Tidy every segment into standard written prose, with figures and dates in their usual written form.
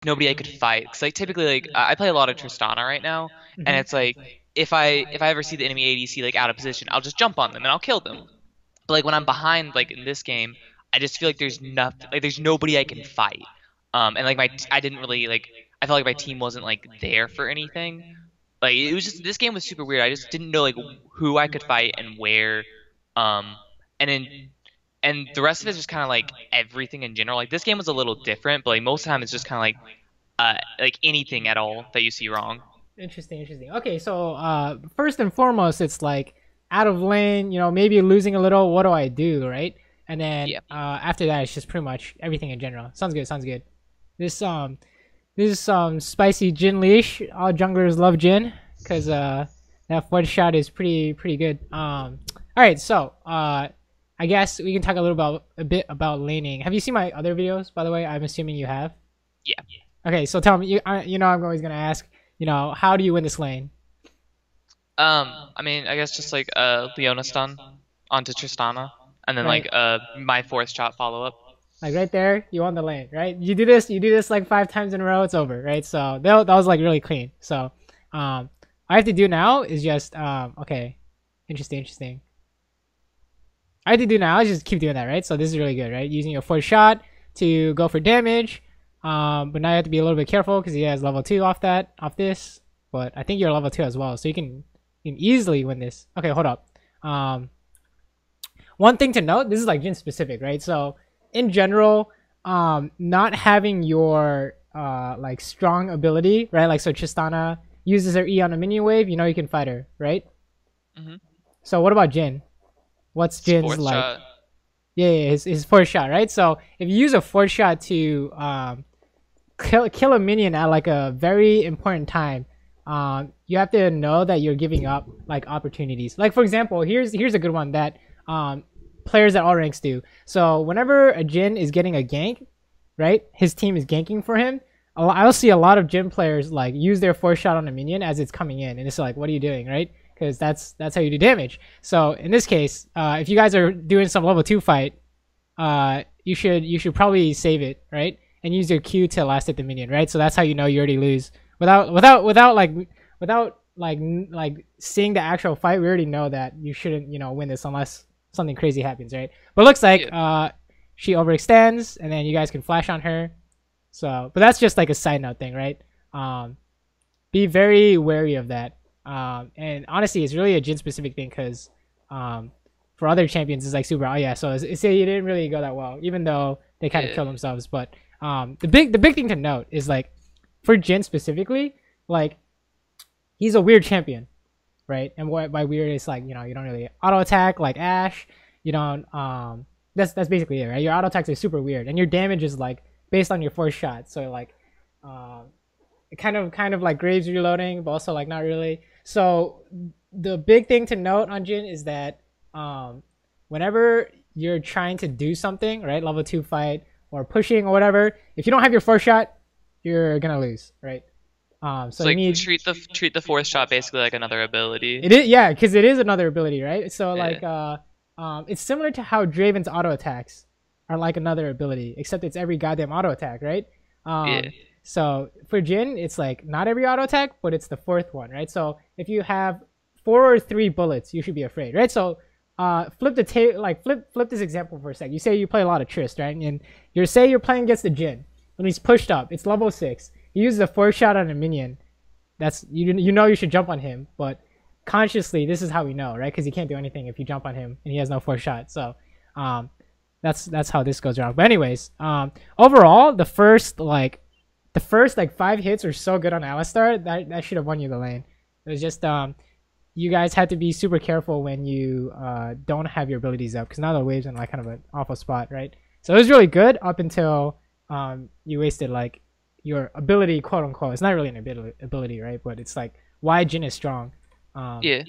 nobody I could fight. Because like typically like I play a lot of Tristana right now, and Hmm. it's like if I ever see the enemy ADC like out of position, I'll just jump on them and I'll kill them. But like when I'm behind like in this game, I just feel like there's nothing like there's nobody I can fight. And like I didn't really like I felt like my team wasn't like there for anything. Like it was just this game was super weird. I just didn't know like who I could fight and where. Um, and then and the rest of it is just kind of like everything in general. Like this game was a little different, but like most of the time it's just kind of like anything at all that you see wrong. Interesting, interesting. Okay, so first and foremost, it's like out of lane, maybe losing a little. What do I do, right? And then Yeah. after that, it's just pretty much everything in general. Sounds good. Sounds good. This this spicy Jhin leash. All junglers love Jhin because that one shot is pretty good. All right, so I guess we can talk a bit about laning. Have you seen my other videos, by the way? I'm assuming you have. Yeah. Okay, so tell me, I'm always gonna ask, how do you win this lane? I mean, I guess just like Leona stun onto Tristana, and then Right, like my fourth shot follow up. like right there, you won the lane, right? You do this like 5 times in a row, it's over, right? So that was like really clean. So, all I have to do now is just, okay, interesting. I have to do now is just keep doing that, right? So this is really good, right? Using your first shot to go for damage. But now you have to be a little bit careful because he has level 2 off this. But I think you're level 2 as well, so you can easily win this. Okay, hold up. Um, One thing to note, this is like Jhin specific, right? So in general, not having your like strong ability, right? Like so Tristana uses her E on a minion wave, you can fight her, right? Mm-hmm. So what about Jhin? What's Jin's Fourth like? shot. Yeah, his fourth shot, right? So if you use a fourth shot to kill a minion at like a very important time, you have to know that you're giving up like opportunities. Like for example, here's a good one that players at all ranks do. So whenever a Jhin is getting a gank, right, his team is ganking for him. I'll see a lot of Jhin players like use their fourth shot on a minion as it's coming in, and it's like, what are you doing, right? Because that's how you do damage. So in this case, if you guys are doing some level 2 fight, you should probably save it, right? And use your Q to last hit the minion, right? So that's how you know you already lose. Without seeing the actual fight, we already know that you shouldn't, win this unless something crazy happens, right? But it looks like Yeah. she overextends and then you guys can flash on her. So, but that's just like a side note thing, right? Be very wary of that. And honestly, it's really a Jhin specific thing because for other champions, it's like super. Oh yeah, so it didn't really go that well, even though they kind of Yeah. kill themselves. But the big thing to note is like for Jhin specifically, like he's a weird champion, right? And what by weird is like you don't really auto attack like Ashe. You don't. That's basically it, right? Your auto attacks are super weird, and your damage is like based on your first shot. So like, it kind of like Graves reloading, but also like not really. So the big thing to note on Jhin is that whenever you're trying to do something, right, level 2 fight or pushing or whatever, if you don't have your first shot, you're gonna lose, right? So So you like need treat the fourth shot basically like another ability. it is, yeah, because it is another ability, right? So Yeah. like it's similar to how Draven's auto attacks are like another ability, except it's every goddamn auto attack, right? Yeah. So for Jhin, it's like not every auto attack, but it's the fourth one, right? So if you have 4 or 3 bullets, you should be afraid, right? So flip this example for a sec. You say you play a lot of Trist, right? And you're playing against the Jhin. When he's pushed up, it's level 6. He uses a fourth shot on a minion. That's you know you should jump on him, but consciously this is how we know, right? Because he can't do anything if you jump on him and he has no fourth shot. So um, that's how this goes around. But anyways, overall, the first 5 hits are so good on Alistar that should have won you the lane. It was just you guys had to be super careful when you don't have your abilities up because now the wave's in like kind of an awful spot, right? So it was really good up until you wasted like your ability, quote unquote. It's not really an ability, right? But it's like why Jhin is strong. Um, Yeah.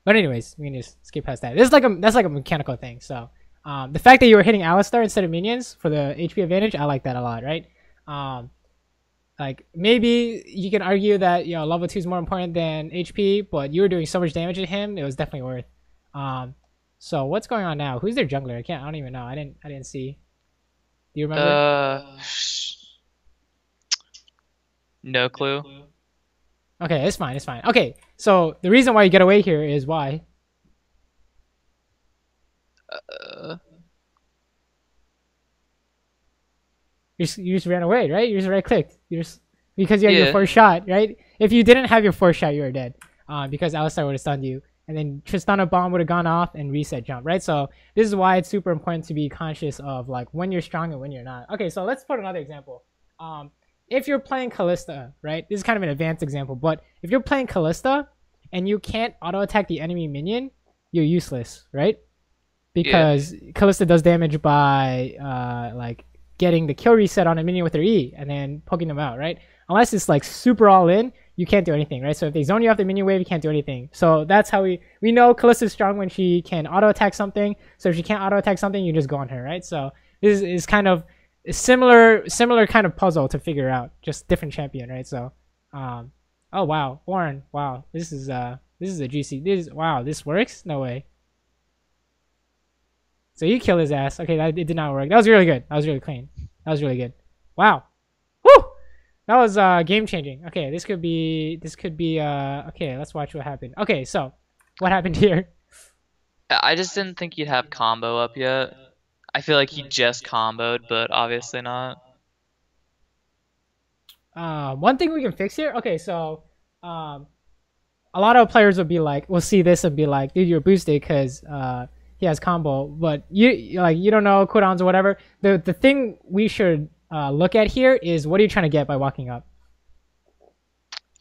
but anyways, we can just skip past that. That's like a mechanical thing. So the fact that you were hitting Alistar instead of minions for the HP advantage, I like that a lot, right? Um, like maybe you can argue that level 2 is more important than HP, but you were doing so much damage to him, it was definitely worth. Um, so what's going on now? Who's their jungler? I don't even know. I didn't see. Do you remember? Uh, No clue. Okay, it's fine. It's fine. Okay, so the reason why you get away here is why Uh, you just ran away, right? You just right clicked. You just because you had your yeah. first shot, right? If you didn't have your first shot, you were dead. Because Alistar would have stunned you, and then Tristana bomb would have gone off and reset jump, right? So this is why it's super important to be conscious of like when you're strong and when you're not. Okay, so let's put another example. If you're playing Callista, right? This is kind of an advanced example, but if you're playing Callista and you can't auto attack the enemy minion, you're useless, right? Yeah. Because Callista does damage by like getting the kill reset on a minion with her E and then poking them out, right? Unless it's like super all in, you can't do anything, right? So if they zone you off the minion wave, you can't do anything. So that's how we know Callista's strong when she can auto attack something. So if she can't auto attack something, you just go on her, right? So this is kind of a similar kind of puzzle to figure out, just different champion, right? So oh wow, Warren, wow, this is a GC. Wow, this works? No way. So you kill his ass. Okay, it did not work. That was really good. That was really clean. That was really good. Wow. Woo! That was game changing. Okay, this could be okay, let's watch what happened. Okay, so what happened here? I just didn't think he'd have combo up yet. I feel like he just comboed, but obviously not. One thing we can fix here. Okay, so a lot of players will see this and be like, dude, you're boosted because he has combo, but you don't know cooldowns or whatever. The thing we should look at here is what are you trying to get by walking up?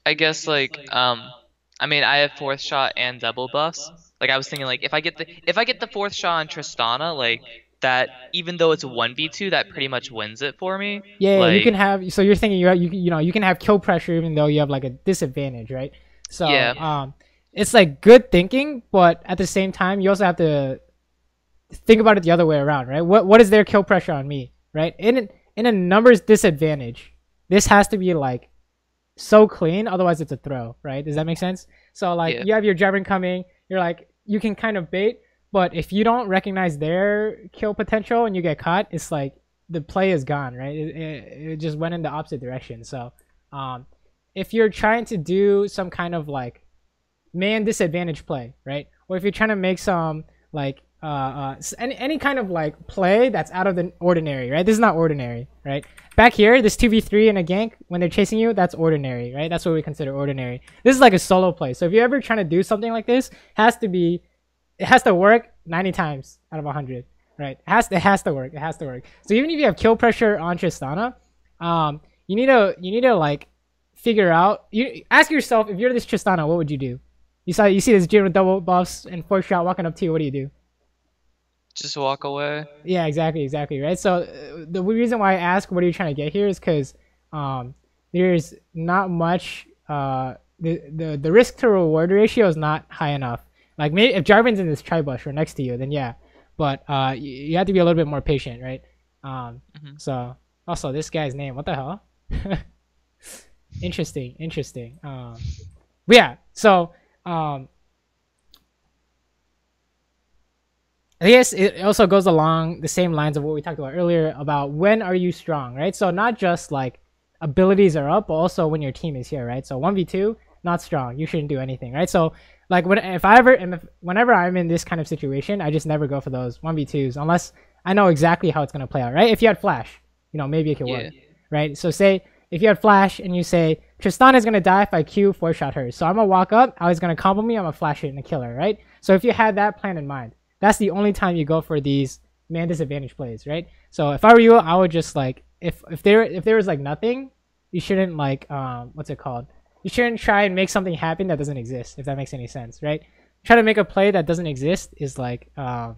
I guess like I mean I have fourth shot and double buffs. Like I was thinking like if I get the fourth shot on Tristana, like that even though it's a 1v2, that pretty much wins it for me. Yeah, you can Like have. So you're thinking you can have kill pressure even though you have like a disadvantage, right? So yeah. it's like good thinking, but at the same time, you also have to think about it the other way around, right? What is their kill pressure on me, right? In a numbers disadvantage, this has to be like so clean, otherwise it's a throw, right? Does that make sense? So like Yeah. you have your Jabrin coming, you're like you can kind of bait, but if you don't recognize their kill potential and you get caught, it's like the play is gone, right? It just went in the opposite direction. So if you're trying to do some kind of like man disadvantage play, right? Or if you're trying to make some like any kind of like play that's out of the ordinary, right? This is not ordinary, right? Back here, this 2v3 in a gank when they're chasing you, that's ordinary, right? That's what we consider ordinary. This is like a solo play. So if you're ever trying to do something like this, it has to work 90 times out of 100, right? It has to work. It has to work. So even if you have kill pressure on Tristana, you need to like figure out. You ask yourself, if you're this Tristana, what would you do? You see this Jhin with double buffs and fourth shot walking up to you. What do you do? Just walk away. Yeah, exactly, right? So the reason why I ask what are you trying to get here is because there's not much. The risk to reward ratio is not high enough. Like maybe if Jarvan's in this tribush or next to you, then yeah. But you have to be a little bit more patient, right? So also this guy's name, what the hell? Interesting. But yeah, so I guess it also goes along the same lines of what we talked about earlier about when are you strong, right? So not just like abilities are up, but also when your team is here, right? So 1v2, not strong. You shouldn't do anything, right? So like whenever I'm in this kind of situation, I just never go for those 1v2s unless I know exactly how it's going to play out, right? If you had flash, maybe it could work, right? So say if you had flash and you say Tristan is going to die if I Q 4-shot her. So I'm going to walk up, I was going to combo me, I'm going to flash it and kill her, right? So if you had that plan in mind, that's the only time you go for these man disadvantage plays, right? So if I were you, I would just like if there was like nothing, you shouldn't like what's it called? You shouldn't try and make something happen that doesn't exist, if that makes any sense, right? Try to make a play that doesn't exist is like kind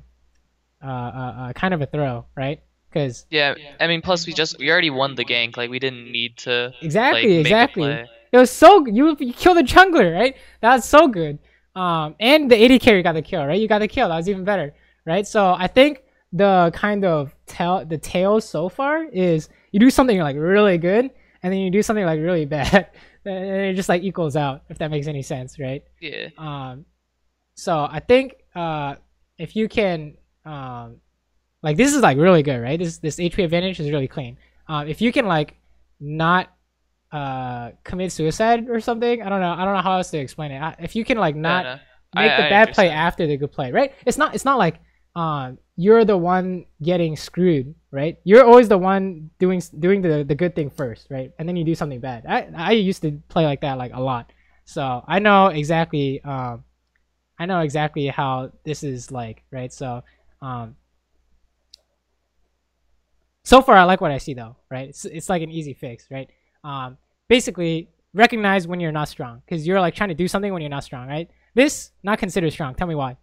of a throw, right? Because Yeah, I mean, plus we already won the gank. Like we didn't need to exactly, like make a play. it was so you killed the jungler, right? That's so good. And the AD carry got the kill, right? You got the kill. That was even better, right? So I think the kind of tail so far is you do something like really good, and then you do something like really bad, and it just like equals out, if that makes any sense, right? Yeah. So I think if you can like this is like really good, right? This HP advantage is really clean. If you can like not commit suicide or something. I don't know how else to explain it. If you can like No, not no. make the I bad play understand. after the good play, right? It's not like you're the one getting screwed, right? You're always the one doing the good thing first, right? And then you do something bad. I used to play like that like a lot, so I know exactly how this is like, right? So um so far I like what I see though, right? It's like an easy fix, right? Basically recognize when you're not strong because you're like trying to do something when you're not strong, right? This not considered strong. Tell me why.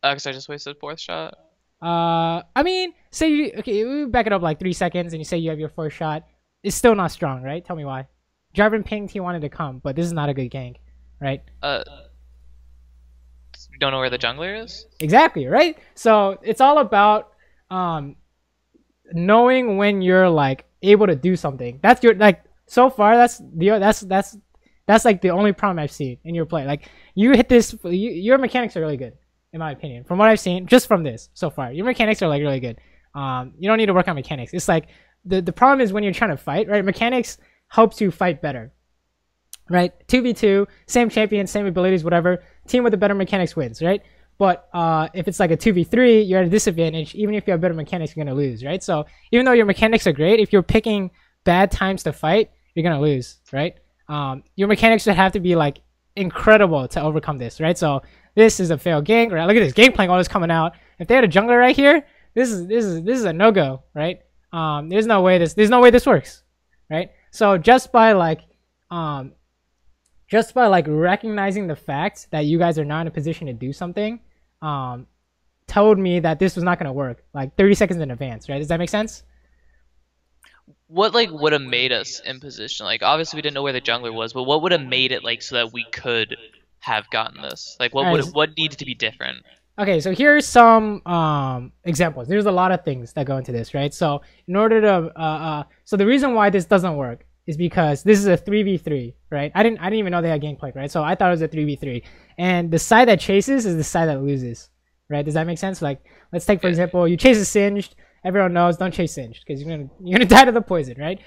'Cause I just wasted fourth shot. I mean, say you okay, we back it up like 3 seconds, and you say you have your first shot. It's still not strong, right? Tell me why. Jarvan pinged he wanted to come, but this is not a good gank, right? Uh, don't know where the jungler is? Exactly, right? So it's all about um knowing when you're like able to do something. That's your like so far. That's like the only problem I've seen in your play. Like you hit this, your mechanics are really good, in my opinion. From what I've seen, just from this so far, your mechanics are like really good. You don't need to work on mechanics. It's like the problem is when you're trying to fight, right? Mechanics helps you fight better, right? 2v2, same champion, same abilities, whatever. Team with the better mechanics wins, right? But if it's like a 2v3, you're at a disadvantage. Even if you have better mechanics, you're going to lose, right? So even though your mechanics are great, if you're picking bad times to fight, you're going to lose, right? Your mechanics should have to be like incredible to overcome this, right? So this is a failed gank, right? Look at this game playing all this coming out. If they had a jungler right here, this is a no-go, right? There's no way this works, right? So um, just by like recognizing the fact that you guys are not in a position to do something, um, told me that this was not going to work like 30 seconds in advance, right? Does that make sense? What like would have made us in position? Like obviously we didn't know where the jungler was, but what would have made it like so that we could have gotten this? Like All right. what needed to be different? Okay, so here's some examples. There's a lot of things that go into this, right? So in order to so the reason why this doesn't work is because this is a 3v3, right? I didn't even know they had gameplay, right? So I thought it was a 3v3. And the side that chases is the side that loses, right? Does that make sense? Like let's take for Yeah. example, you chase a Singed. Everyone knows don't chase Singed because you're gonna die to the poison, right?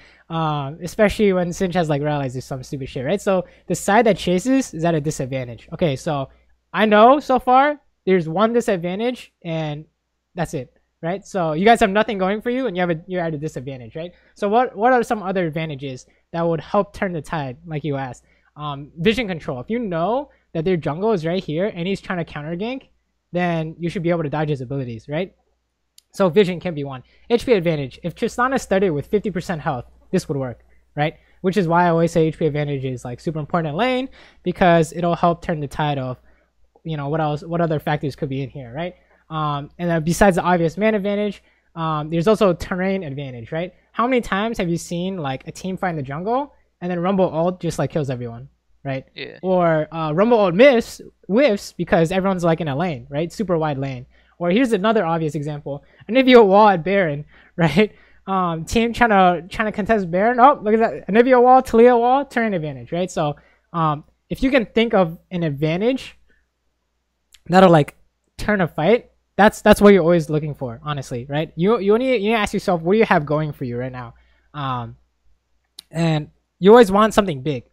Especially when Singed has like rallies or some stupid shit, right? So the side that chases is at a disadvantage. Okay, so I know so far there's one disadvantage and that's it, right? So you guys have nothing going for you and you're at a disadvantage, right? So what are some other advantages that would help turn the tide, like you asked? Vision control. If you know that their jungle is right here and he's trying to counter gank, then you should be able to dodge his abilities, right? So vision can be one. HP advantage. If Tristana started with 50% health, this would work, right? Which is why I always say HP advantage is like super important in lane because it'll help turn the tide of, what other factors could be in here, right? And then besides the obvious man advantage, there's also terrain advantage, right? How many times have you seen like a team find the jungle and then Rumble ult just like kills everyone, right? Yeah. Or Rumble ult whiffs because everyone's like in a lane, right? Super wide lane. Or here's another obvious example: Anivia wall at Baron, right? Team trying to contest Baron. Oh, look at that! Anivia wall, Talia wall, terrain advantage, right? So if you can think of an advantage that'll like turn a fight, that's what you're always looking for, honestly, right? You need to ask yourself, what do you have going for you right now? And you always want something big,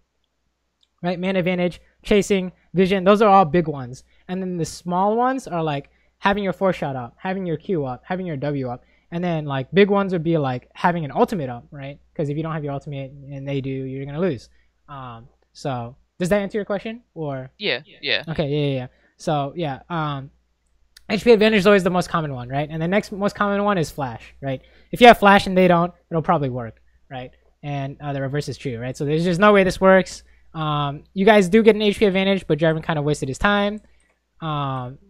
right? Man advantage, chasing, vision, those are all big ones. And then the small ones are like having your four shot up, having your Q up, having your W up. And then like big ones would be like having an ultimate up, right? Because if you don't have your ultimate and they do, you're gonna lose. So does that answer your question? Or Yeah. Yeah. okay, yeah. So yeah, HP advantage is always the most common one, right? And the next most common one is flash, right? If you have flash and they don't, it'll probably work, right? And the reverse is true, right? So there's just no way this works. You guys do get an HP advantage, but Jarvan kind of wasted his time.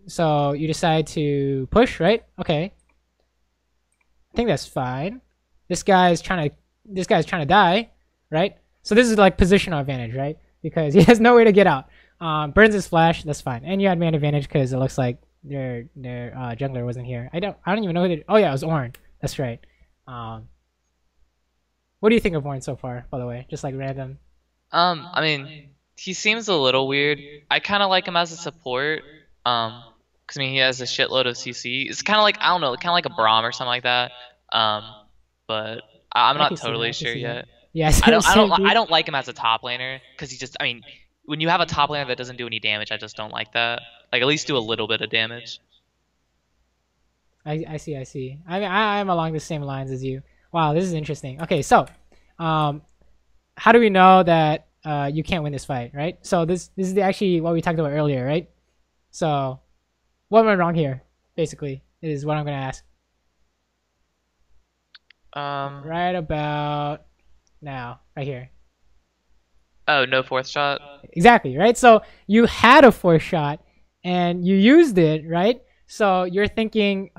So you decide to push, right? Okay, I think that's fine. This guy's trying to die, right? So this is like positional advantage, right? Because he has no way to get out. Burns his flash, that's fine. And you had man advantage because it looks like their jungler wasn't here. I don't even know who they. Oh yeah, it was Ornn. That's right. What do you think of Ornn so far, by the way? Just like random. I mean, he seems a little weird. I kind of like him as a support. 'Cause I mean, he has a shitload of CC. It's kind of like I don't know, kind of like a Braum or something like that. Um, but I'm I not can see that. totally I can sure see that. yet. Yeah, I same I thing. don't like him as a top laner because he just I mean when you have a top laner that doesn't do any damage, I just don't like that. Like at least do a little bit of damage. I see, I see. I mean, I'm along the same lines as you. Wow, this is interesting. Okay, so, um, how do we know that you can't win this fight, right? So this is actually what we talked about earlier, right? So, what am I wrong here? Basically, is what I'm gonna ask. Um. Right about now, right here. Oh, no fourth shot. Exactly, right? So you had a fourth shot and you used it, right? So you're thinking,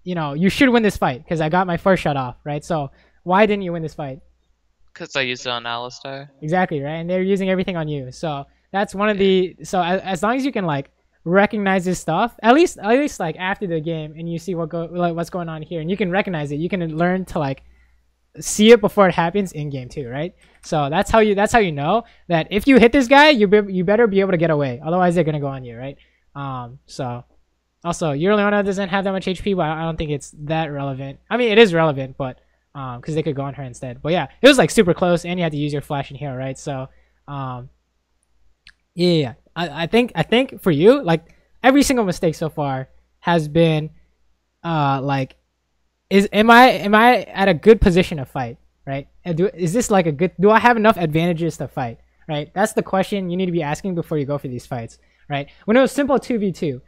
you should win this fight because I got my first shot off, right? So why didn't you win this fight? Because I used it on Alistar. Exactly, right? And they're using everything on you. So that's one of Yeah. so as long as you can like recognize this stuff, at least like after the game and you see what's going on here and you can recognize it, you can learn to like see it before it happens in game too, right? So that's how you know that if you hit this guy, you better be able to get away. Otherwise, they're gonna go on you, right? So also your Leona doesn't have that much HP, but I don't think it's that relevant. I mean, it is relevant, but because they could go on her instead. But yeah, it was like super close, and you had to use your flash and heal, right? So um, yeah, I think for you, like every single mistake so far has been like am I at a good position to fight, right? And is this like a good? Do I have enough advantages to fight, right? That's the question you need to be asking before you go for these fights, right? When it was simple 2v2,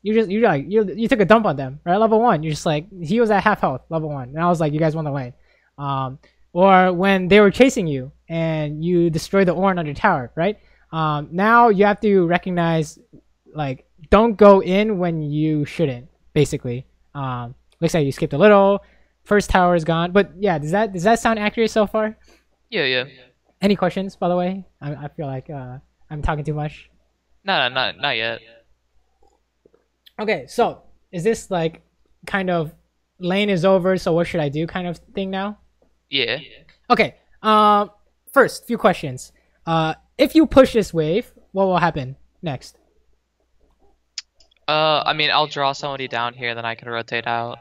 you took a dump on them, right? Level 1, you're just like he was at half health, level 1, and I was like you guys won the lane. Or when they were chasing you and you destroyed the Ornn under tower, right? Now you have to recognize like don't go in when you shouldn't, basically. Looks like you skipped a little. First tower is gone. But yeah, does that sound accurate so far? Yeah, yeah. Any questions, by the way? I feel like I'm talking too much. No, not yet. Okay, so is this like kind of lane is over, so what should I do kind of thing now? Yeah. Okay. First, few questions. If you push this wave, what will happen next? I mean, I'll draw somebody down here, then I can rotate out.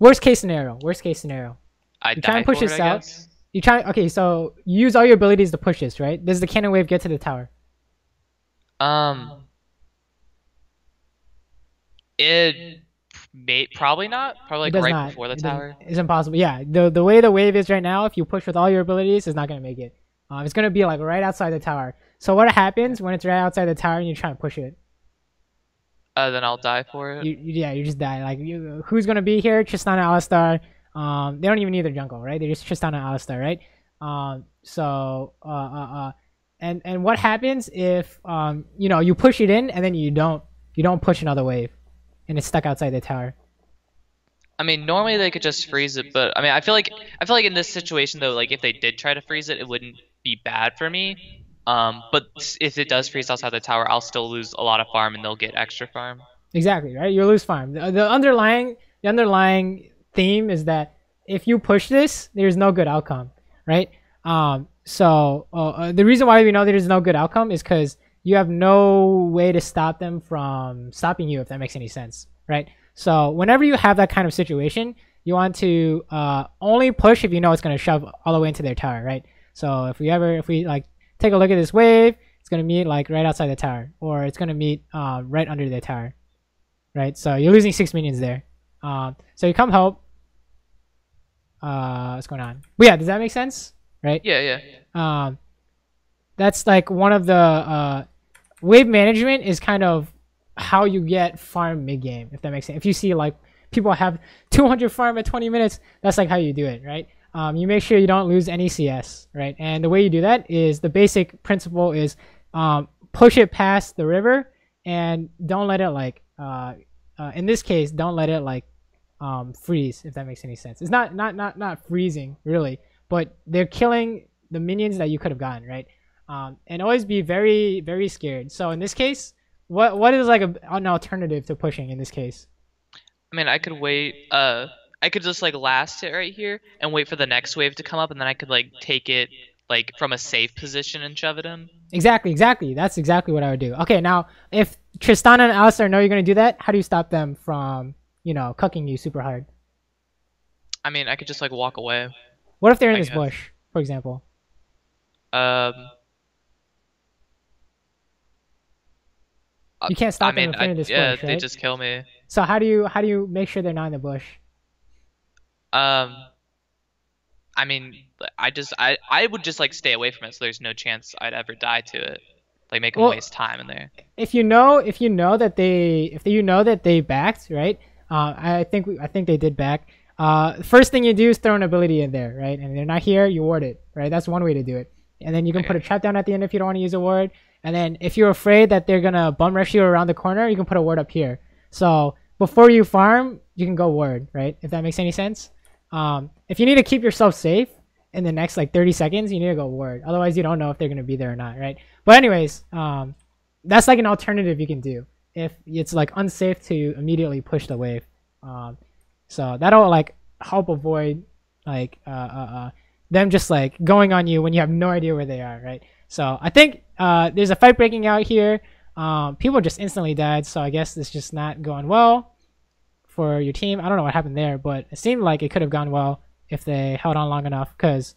Worst case scenario. Worst case scenario. I You try die and push for it, this I out. guess. You try. Okay, so you use all your abilities to push this, right? Does the cannon wave get to the tower? Um, it may probably not. Probably It like does right not. before the It doesn't. tower. It's impossible. Yeah, the way the wave is right now, if you push with all your abilities, it's not gonna make it. It's gonna be like right outside the tower. So what happens when it's right outside the tower and you try and push it? Then I'll die for it. You just die. Like who's gonna be here? Tristana, Alistar. They don't even need their jungle, right? They're just Tristana, Alistar, right? And what happens if you push it in and then you don't push another wave, and it's stuck outside the tower? I mean, normally they could just freeze it, but I mean, I feel like in this situation though, like if they did try to freeze it, it wouldn't be bad for me. But if it does freeze outside the tower, I'll still lose a lot of farm, and they'll get extra farm. Exactly, right? You lose farm. The underlying theme is that if you push this, there's no good outcome, right? The reason why we know there's no good outcome is because you have no way to stop them from stopping you, if that makes any sense, right? So whenever you have that kind of situation, you want to only push if you know it's going to shove all the way into their tower, right? So if we like take a look at this wave, it's going to meet like right outside the tower, or it's going to meet right under the tower, right? So you're losing 6 minions there. So you come help. What's going on? But yeah, does that make sense? Right? Yeah, yeah. That's like one of the wave management is kind of how you get farm mid game, if that makes sense. If you see like people have 200 farm at 20 minutes, that's like how you do it, right? You make sure you don't lose any CS, right? And the way you do that is the basic principle is push it past the river and don't let it like in this case don't let it like freeze, if that makes any sense. It's not freezing really, but they're killing the minions that you could have gotten, right? And always be very very scared. So in this case, what is like an alternative to pushing in this case? I mean, I could wait. I could just like last it right here and wait for the next wave to come up, and then I could like take it like from a safe position and shove it in. Exactly. That's exactly what I would do. Okay, now if Tristana and Alistar know you're gonna do that, how do you stop them from cucking you super hard? I mean, I could just like walk away. What if they're in I this guess. bush, for example? Um, You can't I stop them mean, if they're in this yeah, bush, they right? just kill me. So how do you make sure they're not in the bush? Um, I mean, I would just like stay away from it, so there's no chance I'd ever die to it. Like make them Well, waste time in there. if you know that they backed, right? I think they did back. First thing you do is throw an ability in there, right? And they're not here, you ward it, right? That's one way to do it. And then you can put Okay. a trap down at the end if you don't want to use a ward. And then if you're afraid that they're gonna bum rush you around the corner, you can put a ward up here. So before you farm, you can go ward, right? If that makes any sense. If you need to keep yourself safe in the next like 30 seconds, you need to go ward. Otherwise, you don't know if they're gonna be there or not, right? But anyways, that's like an alternative you can do if it's like unsafe to immediately push the wave. Um, so that'll like help avoid like them just like going on you when you have no idea where they are, right? So I think there's a fight breaking out here. People just instantly died, so I guess it's just not going well for your team. I don't know what happened there, but it seemed like it could have gone well if they held on long enough. Because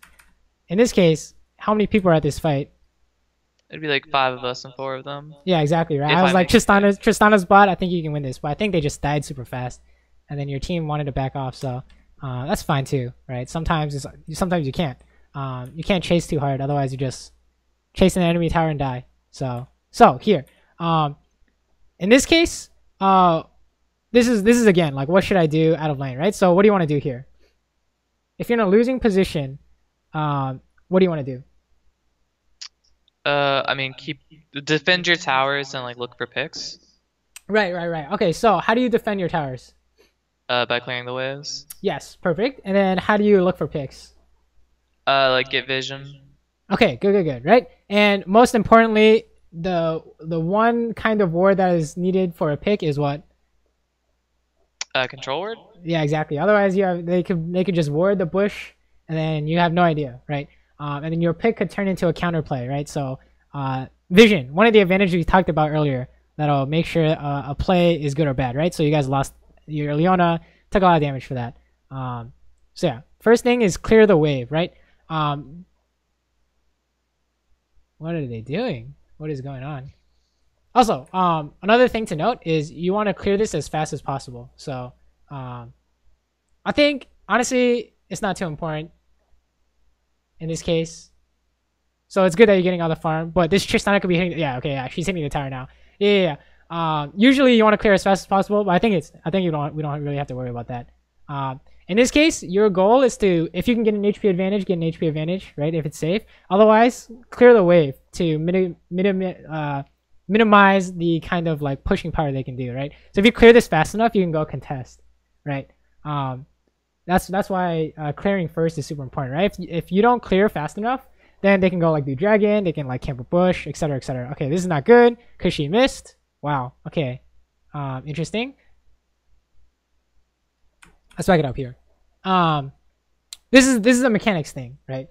in this case, how many people are at this fight? It'd be like 5 of us and 4 of them Yeah, exactly right. if I was I like make it there. Tristana's bot. I think you can win this, but I think they just died super fast, and then your team wanted to back off. So that's fine too, right? Sometimes you can't chase too hard, otherwise you just chase an enemy tower and die. So here, in this case, this is again like what should I do out of lane, right? So what do you want to do here? If you're in a losing position, what do you want to do? I mean, defend your towers and like look for picks. Right. Okay, so how do you defend your towers? By clearing the waves. Yes, perfect. And then how do you look for picks? Like get vision. Okay, good, right? And most importantly, the one kind of ward that is needed for a pick is what? Control word. Yeah, exactly. Otherwise, they could just ward the bush, and then you have no idea, right? And then your pick could turn into a counterplay, right? So, vision, one of the advantages we talked about earlier, that'll make sure a play is good or bad, right? So you guys lost your Leona, took a lot of damage for that. So yeah, first thing is clear the wave, right? What are they doing? What is going on? Also, another thing to note is you want to clear this as fast as possible. So, I think honestly, it's not too important in this case. So it's good that you're getting out of the farm, but this Tristana could be hitting. Yeah, okay, yeah, she's hitting the tower now. Yeah. Usually you want to clear as fast as possible, but I think we don't really have to worry about that. In this case, your goal is to, if you can get an HP advantage, get an HP advantage, right? If it's safe. Otherwise, clear the wave to minimize the kind of like pushing power they can do, right? So if you clear this fast enough, you can go contest, right? That's why clearing first is super important, right? If you don't clear fast enough, then they can go like do dragon, they can like camp a bush, etc., etc. Okay, this is not good because she missed. Wow. Okay. Interesting. Let's back it up here. This is a mechanics thing, right?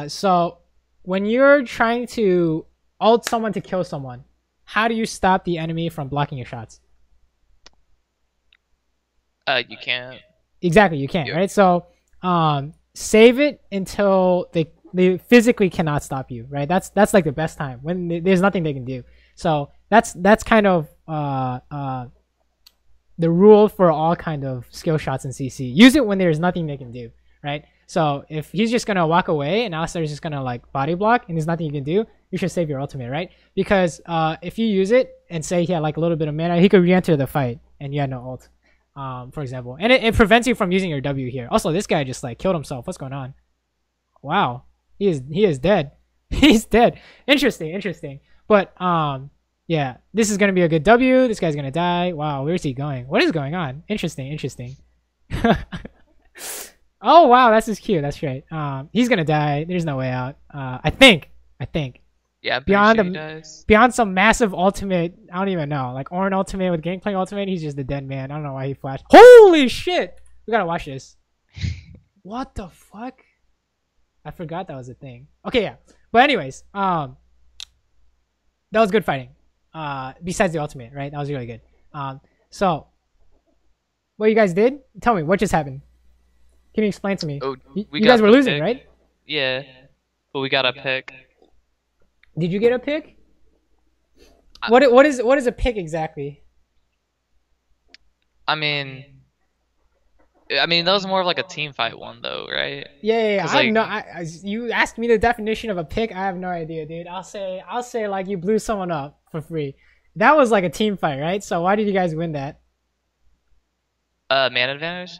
So when you're trying to ult someone to kill someone, how do you stop the enemy from blocking your shots? You can't. Exactly, you can't, Yeah. right? So save it until they physically cannot stop you, right? That's like the best time when there's nothing they can do. So that's kind of the rule for all kind of skill shots in CC. Use it when there's nothing they can do, right? So if he's just gonna walk away and Alistair is just gonna like body block and there's nothing you can do, you should save your ultimate, right? Because if you use it and say he had like a little bit of mana, he could re-enter the fight and you had no ult, for example, and it prevents you from using your W here. Also, this guy just like killed himself. What's going on? Wow, he is dead. He's dead. Interesting. But yeah, this is gonna be a good W. This guy's gonna die. Wow, where's he going? What is going on? Interesting. Oh wow, that's his cue. That's right. He's gonna die. There's no way out. I think. Yeah, I'm pretty Beyond sure he the does. beyond some massive ultimate, I don't even know. Like Orin ultimate with Gangplank ultimate, he's just a dead man. I don't know why he flashed. Holy shit! We gotta watch this. What the fuck? I forgot that was a thing. Okay, yeah. But anyways, that was good fighting. Besides the ultimate, right? That was really good. So what you guys did? Tell me what just happened. Can you explain to me? Oh, we You guys got were the losing, pick. right? Yeah, but we got a pick. Did you get a pick? I, What is a pick exactly? I mean, that was more of like a team fight one though, right? Yeah. Cause I have like, no. You asked me the definition of a pick. I have no idea, dude. I'll say like you blew someone up for free. That was like a team fight, right? So why did you guys win that? man advantage, cause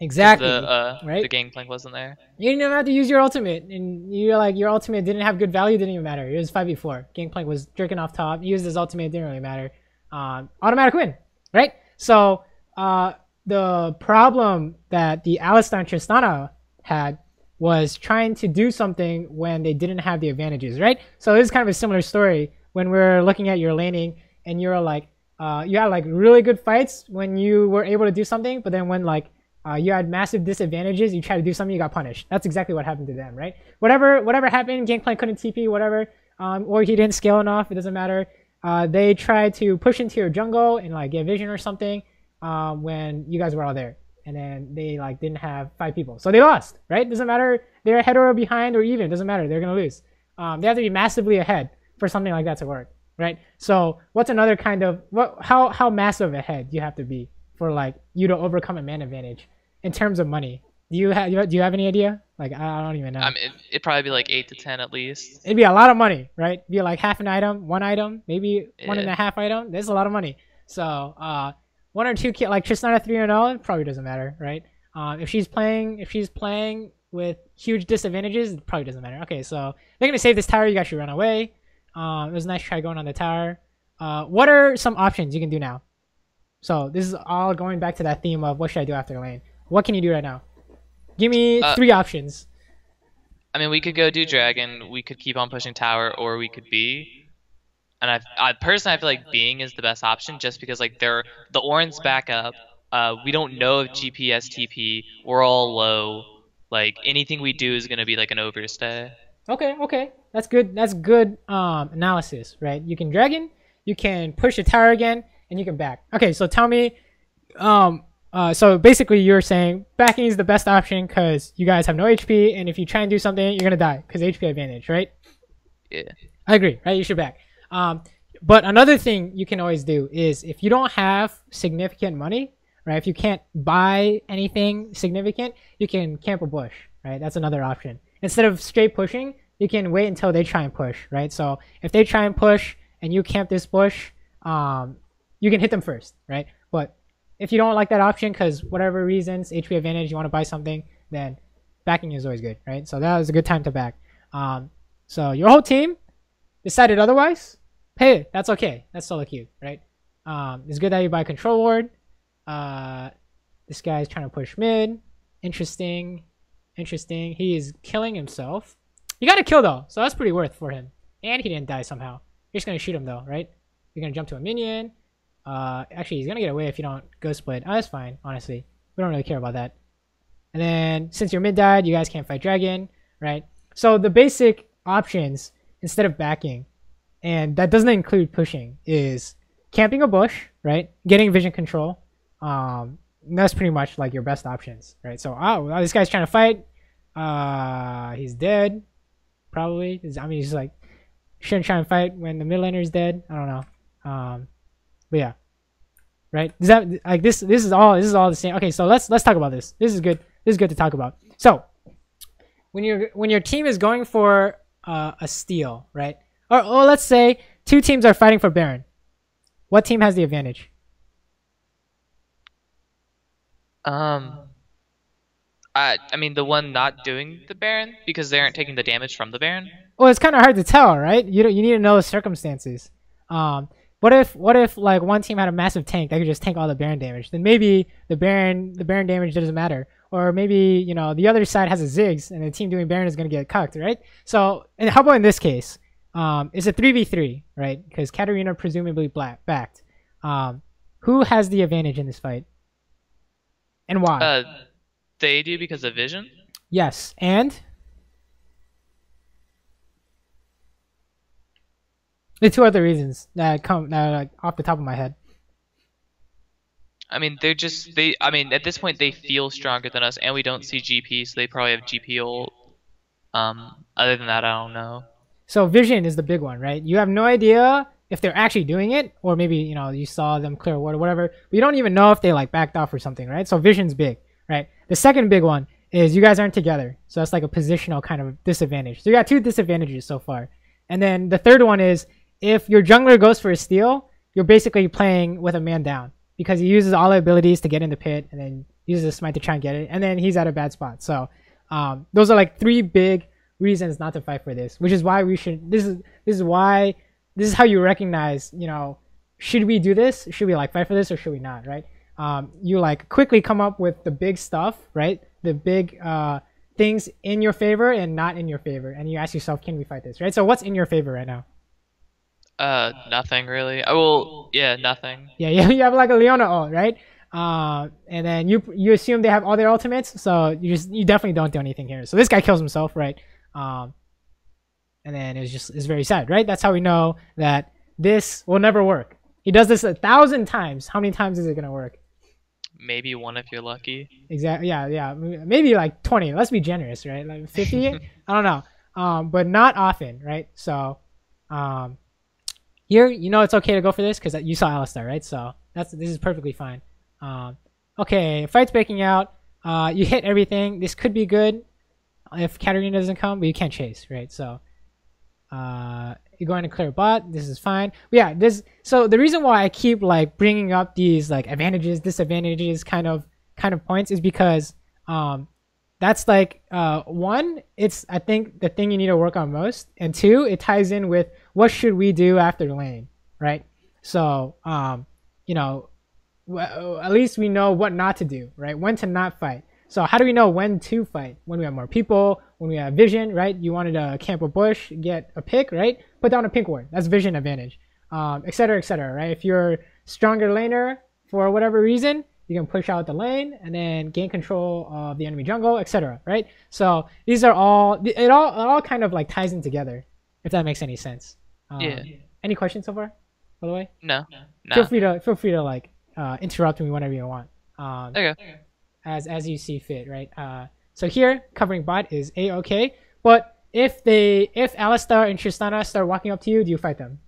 Exactly, the right? gangplank wasn't there. You didn't even have to use your ultimate, and you're like your ultimate didn't have good value. Didn't even matter. It was 5v4. Gangplank was jerking off top. He used his ultimate. It didn't really matter. Automatic win, right? So the problem that the Alistar and Tristana had was trying to do something when they didn't have the advantages, right? So this is kind of a similar story when we're looking at your laning, and you're like, you had like really good fights when you were able to do something, but then when like you had massive disadvantages, you tried to do something, you got punished. That's exactly what happened to them, right? Whatever happened, Gangplank couldn't TP, whatever, or he didn't scale enough, it doesn't matter. They tried to push into your jungle and like get vision or something when you guys were all there. And then they like didn't have 5 people. So they lost, right? Doesn't matter they're ahead or behind or even, doesn't matter, they're gonna lose. They have to be massively ahead for something like that to work, right? So what's another kind of how massive ahead you have to be for like you to overcome a man advantage in terms of money? Do you have any idea? Like I don't even know. I mean, it'd probably be like 8 to 10 at least. It'd be a lot of money, right? It'd be like half an item, one item, maybe one and Yeah. a half item. That's a lot of money. So one or two like Tristana 3-0, it probably doesn't matter, right? If she's playing with huge disadvantages, it probably doesn't matter. Okay, so they're gonna save this tower. You guys should run away. It was a nice try going on the tower. What are some options you can do now? So this is all going back to that theme of what should I do after the lane. What can you do right now? Give me 3 options. I mean, we could go do dragon. We could keep on pushing tower, or we could B. And I personally, I feel like being is the best option, just because like the Orin's back up. We don't know if GPS TP. We're all low. Like anything we do is gonna be like an overstay. Okay. That's good. That's good analysis, right? You can dragon, you can push the tower again, and you can back. Okay, so tell me, so basically you're saying backing is the best option because you guys have no HP, and if you try and do something, you're gonna die because HP advantage, right? Yeah. I agree, right? You should back. But another thing you can always do is if you don't have significant money, right? If you can't buy anything significant, you can camp a bush, right? That's another option. Instead of straight pushing, you can wait until they try and push, right? So if they try and push and you camp this bush, you can hit them first, right? But if you don't like that option because whatever reasons, HP advantage, you want to buy something, then backing is always good, right? So that was a good time to back. So your whole team decided otherwise. Hey, that's okay. That's solo queue, right? It's good that you buy control ward. This guy's trying to push mid. Interesting. He is killing himself. He got a kill though, so that's pretty worth for him. And he didn't die somehow. You're just gonna shoot him though, right? You're gonna jump to a minion. Actually, he's gonna get away if you don't go split. Oh, that's fine, honestly. We don't really care about that. And then since your mid died, you guys can't fight dragon, right? So the basic options instead of backing, and that doesn't include pushing, is camping a bush, right? Getting vision control. That's pretty much like your best options, right? So this guy's trying to fight. He's dead, probably. I mean, he's like shouldn't try and fight when the mid laner is dead. I don't know. But yeah, right? Is that like this? This is all the same. Okay, so let's talk about this. This is good. This is good to talk about. So when your team is going for a steal, right? Or let's say 2 teams are fighting for Baron. What team has the advantage? I mean the one not doing the Baron because they aren't taking the damage from the Baron. Well, it's kind of hard to tell, right? You need to know the circumstances. What if like one team had a massive tank that could just tank all the Baron damage? Then maybe the Baron damage doesn't matter. Or maybe the other side has a Ziggs and the team doing Baron is gonna get cucked, right? So, and how about in this case? It's a 3v3, right? Because Katarina presumably backed. Who has the advantage in this fight? And why? They do because of vision. Yes, and the 2 other reasons that are like off the top of my head. I mean, they're just they. I mean, at this point, they feel stronger than us, and we don't see GP, so they probably have GP ult. Other than that, I don't know. So vision is the big one, right? You have no idea if they're actually doing it, or maybe you saw them clear ward or whatever. But you don't even know if they like backed off or something, right? So vision's big, right? The second big one is you guys aren't together, so that's like a positional kind of disadvantage. So you got two disadvantages so far, and then the third one is if your jungler goes for a steal, you're basically playing with a man down because he uses all the abilities to get in the pit, and then uses a smite to try and get it, and then he's at a bad spot. So those are like three big reasons not to fight for this, which is why we should. This is how you recognize. Should we do this? Should we like fight for this or should we not? Right? You like quickly come up with the big stuff, right? The big things in your favor and not in your favor, and you ask yourself, can we fight this? Right? So what's in your favor right now? Nothing really. I will, yeah, nothing. Yeah, you have like a Leona ult, right? And then you assume they have all their ultimates, so you definitely don't do anything here. So this guy kills himself, right? And then it's very sad, right? That's how we know that this will never work. He does this 1,000 times. How many times is it gonna work? Maybe one if you're lucky. Exactly. Yeah. Maybe like 20. Let's be generous, right? Like 50. I don't know. But not often, right? So, here, it's okay to go for this because you saw Alistar, right? So this is perfectly fine. Okay, fight's breaking out. You hit everything. This could be good if Katarina doesn't come, but you can't chase, right? So you're going to clear bot. This is fine. But yeah, so the reason why I keep like bringing up these like advantages, disadvantages kind of points is because that's like one, it's I think the thing you need to work on most, and two, it ties in with what should we do after lane, right? So at least we know what not to do, right? When to not fight. So how do we know when to fight? When we have more people, when we have vision, right? You wanted to camp a bush, get a pick, right? Put down a pink ward. That's vision advantage, etc., right? If you're stronger laner for whatever reason, you can push out the lane and then gain control of the enemy jungle, etc., right? So these are it all kind of like ties in together, if that makes any sense. Yeah. Any questions so far, by the way? No. Feel free to like interrupt me whenever you want. Okay. As you see fit, right? So here covering bot is a-okay, but if Alistar and Tristana start walking up to you, do you fight them?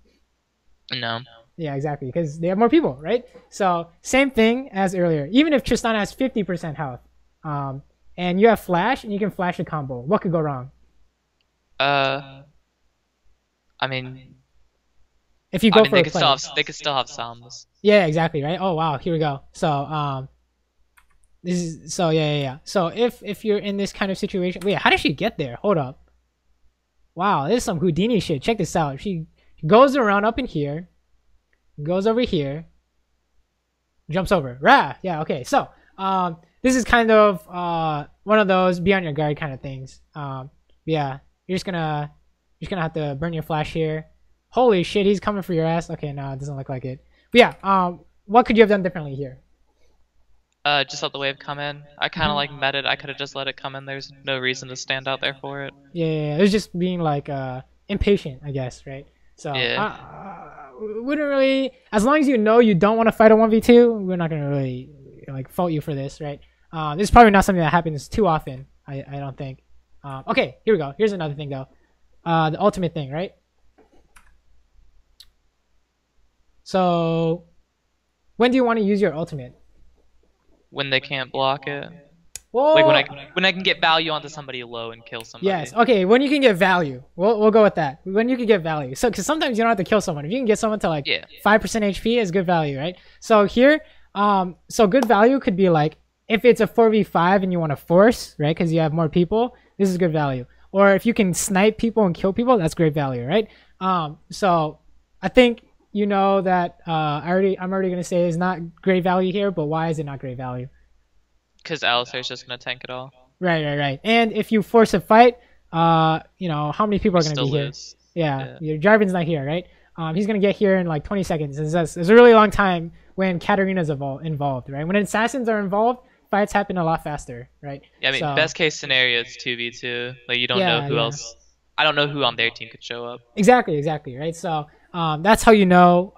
No. Yeah, exactly, because they have more people, right? So same thing as earlier. Even if Tristana has 50% health, and you have flash and you can flash a combo, what could go wrong? I mean, if you go for they a could play. they could still have Psalms. Yeah, exactly, right? Oh wow, here we go. So yeah. So if you're in this kind of situation, wait, how did she get there? Hold up. Wow, this is some Houdini shit. Check this out. She goes around up in here, goes over here, jumps over. Rah! Yeah, okay. So this is kind of one of those be on your guard kind of things. Yeah, you're just gonna have to burn your flash here. Holy shit, he's coming for your ass. Okay, no, it doesn't look like it. But yeah, what could you have done differently here? Just let the wave come in. I kind of like met it. I could have just let it come in. There's no reason to stand out there for it. Yeah. It was just being like impatient, I guess, right? So yeah. Wouldn't really, as long as you know you don't want to fight a 1v2, we're not gonna really like fault you for this, right? This is probably not something that happens too often. I don't think. Okay, here we go. Here's another thing though. The ultimate thing, right? So when do you want to use your ultimate? When they can't block it. Whoa. Like when I can get value onto somebody low and kill somebody. Yes. Okay. When you can get value, we'll go with that. When you can get value. So because sometimes you don't have to kill someone. If you can get someone to like 5% HP, is good value, right? So here, so good value could be like if it's a 4v5 and you want to force, right? Because you have more people, this is good value. Or if you can snipe people and kill people, that's great value, right? So I think you know that I'm already gonna say it's not great value here, but why is it not great value? Because Alistar's just gonna tank it all. Right. And if you force a fight, how many people are gonna be here? Yeah, your Jarvan's not here, right? He's gonna get here in like 20 seconds. It's a really long time when Katarina's involved, right? When assassins are involved, fights happen a lot faster, right? Yeah, I mean, best case scenario, it's 2v2. Like you don't know who else. I don't know who on their team could show up. Exactly, right? So that's how you know,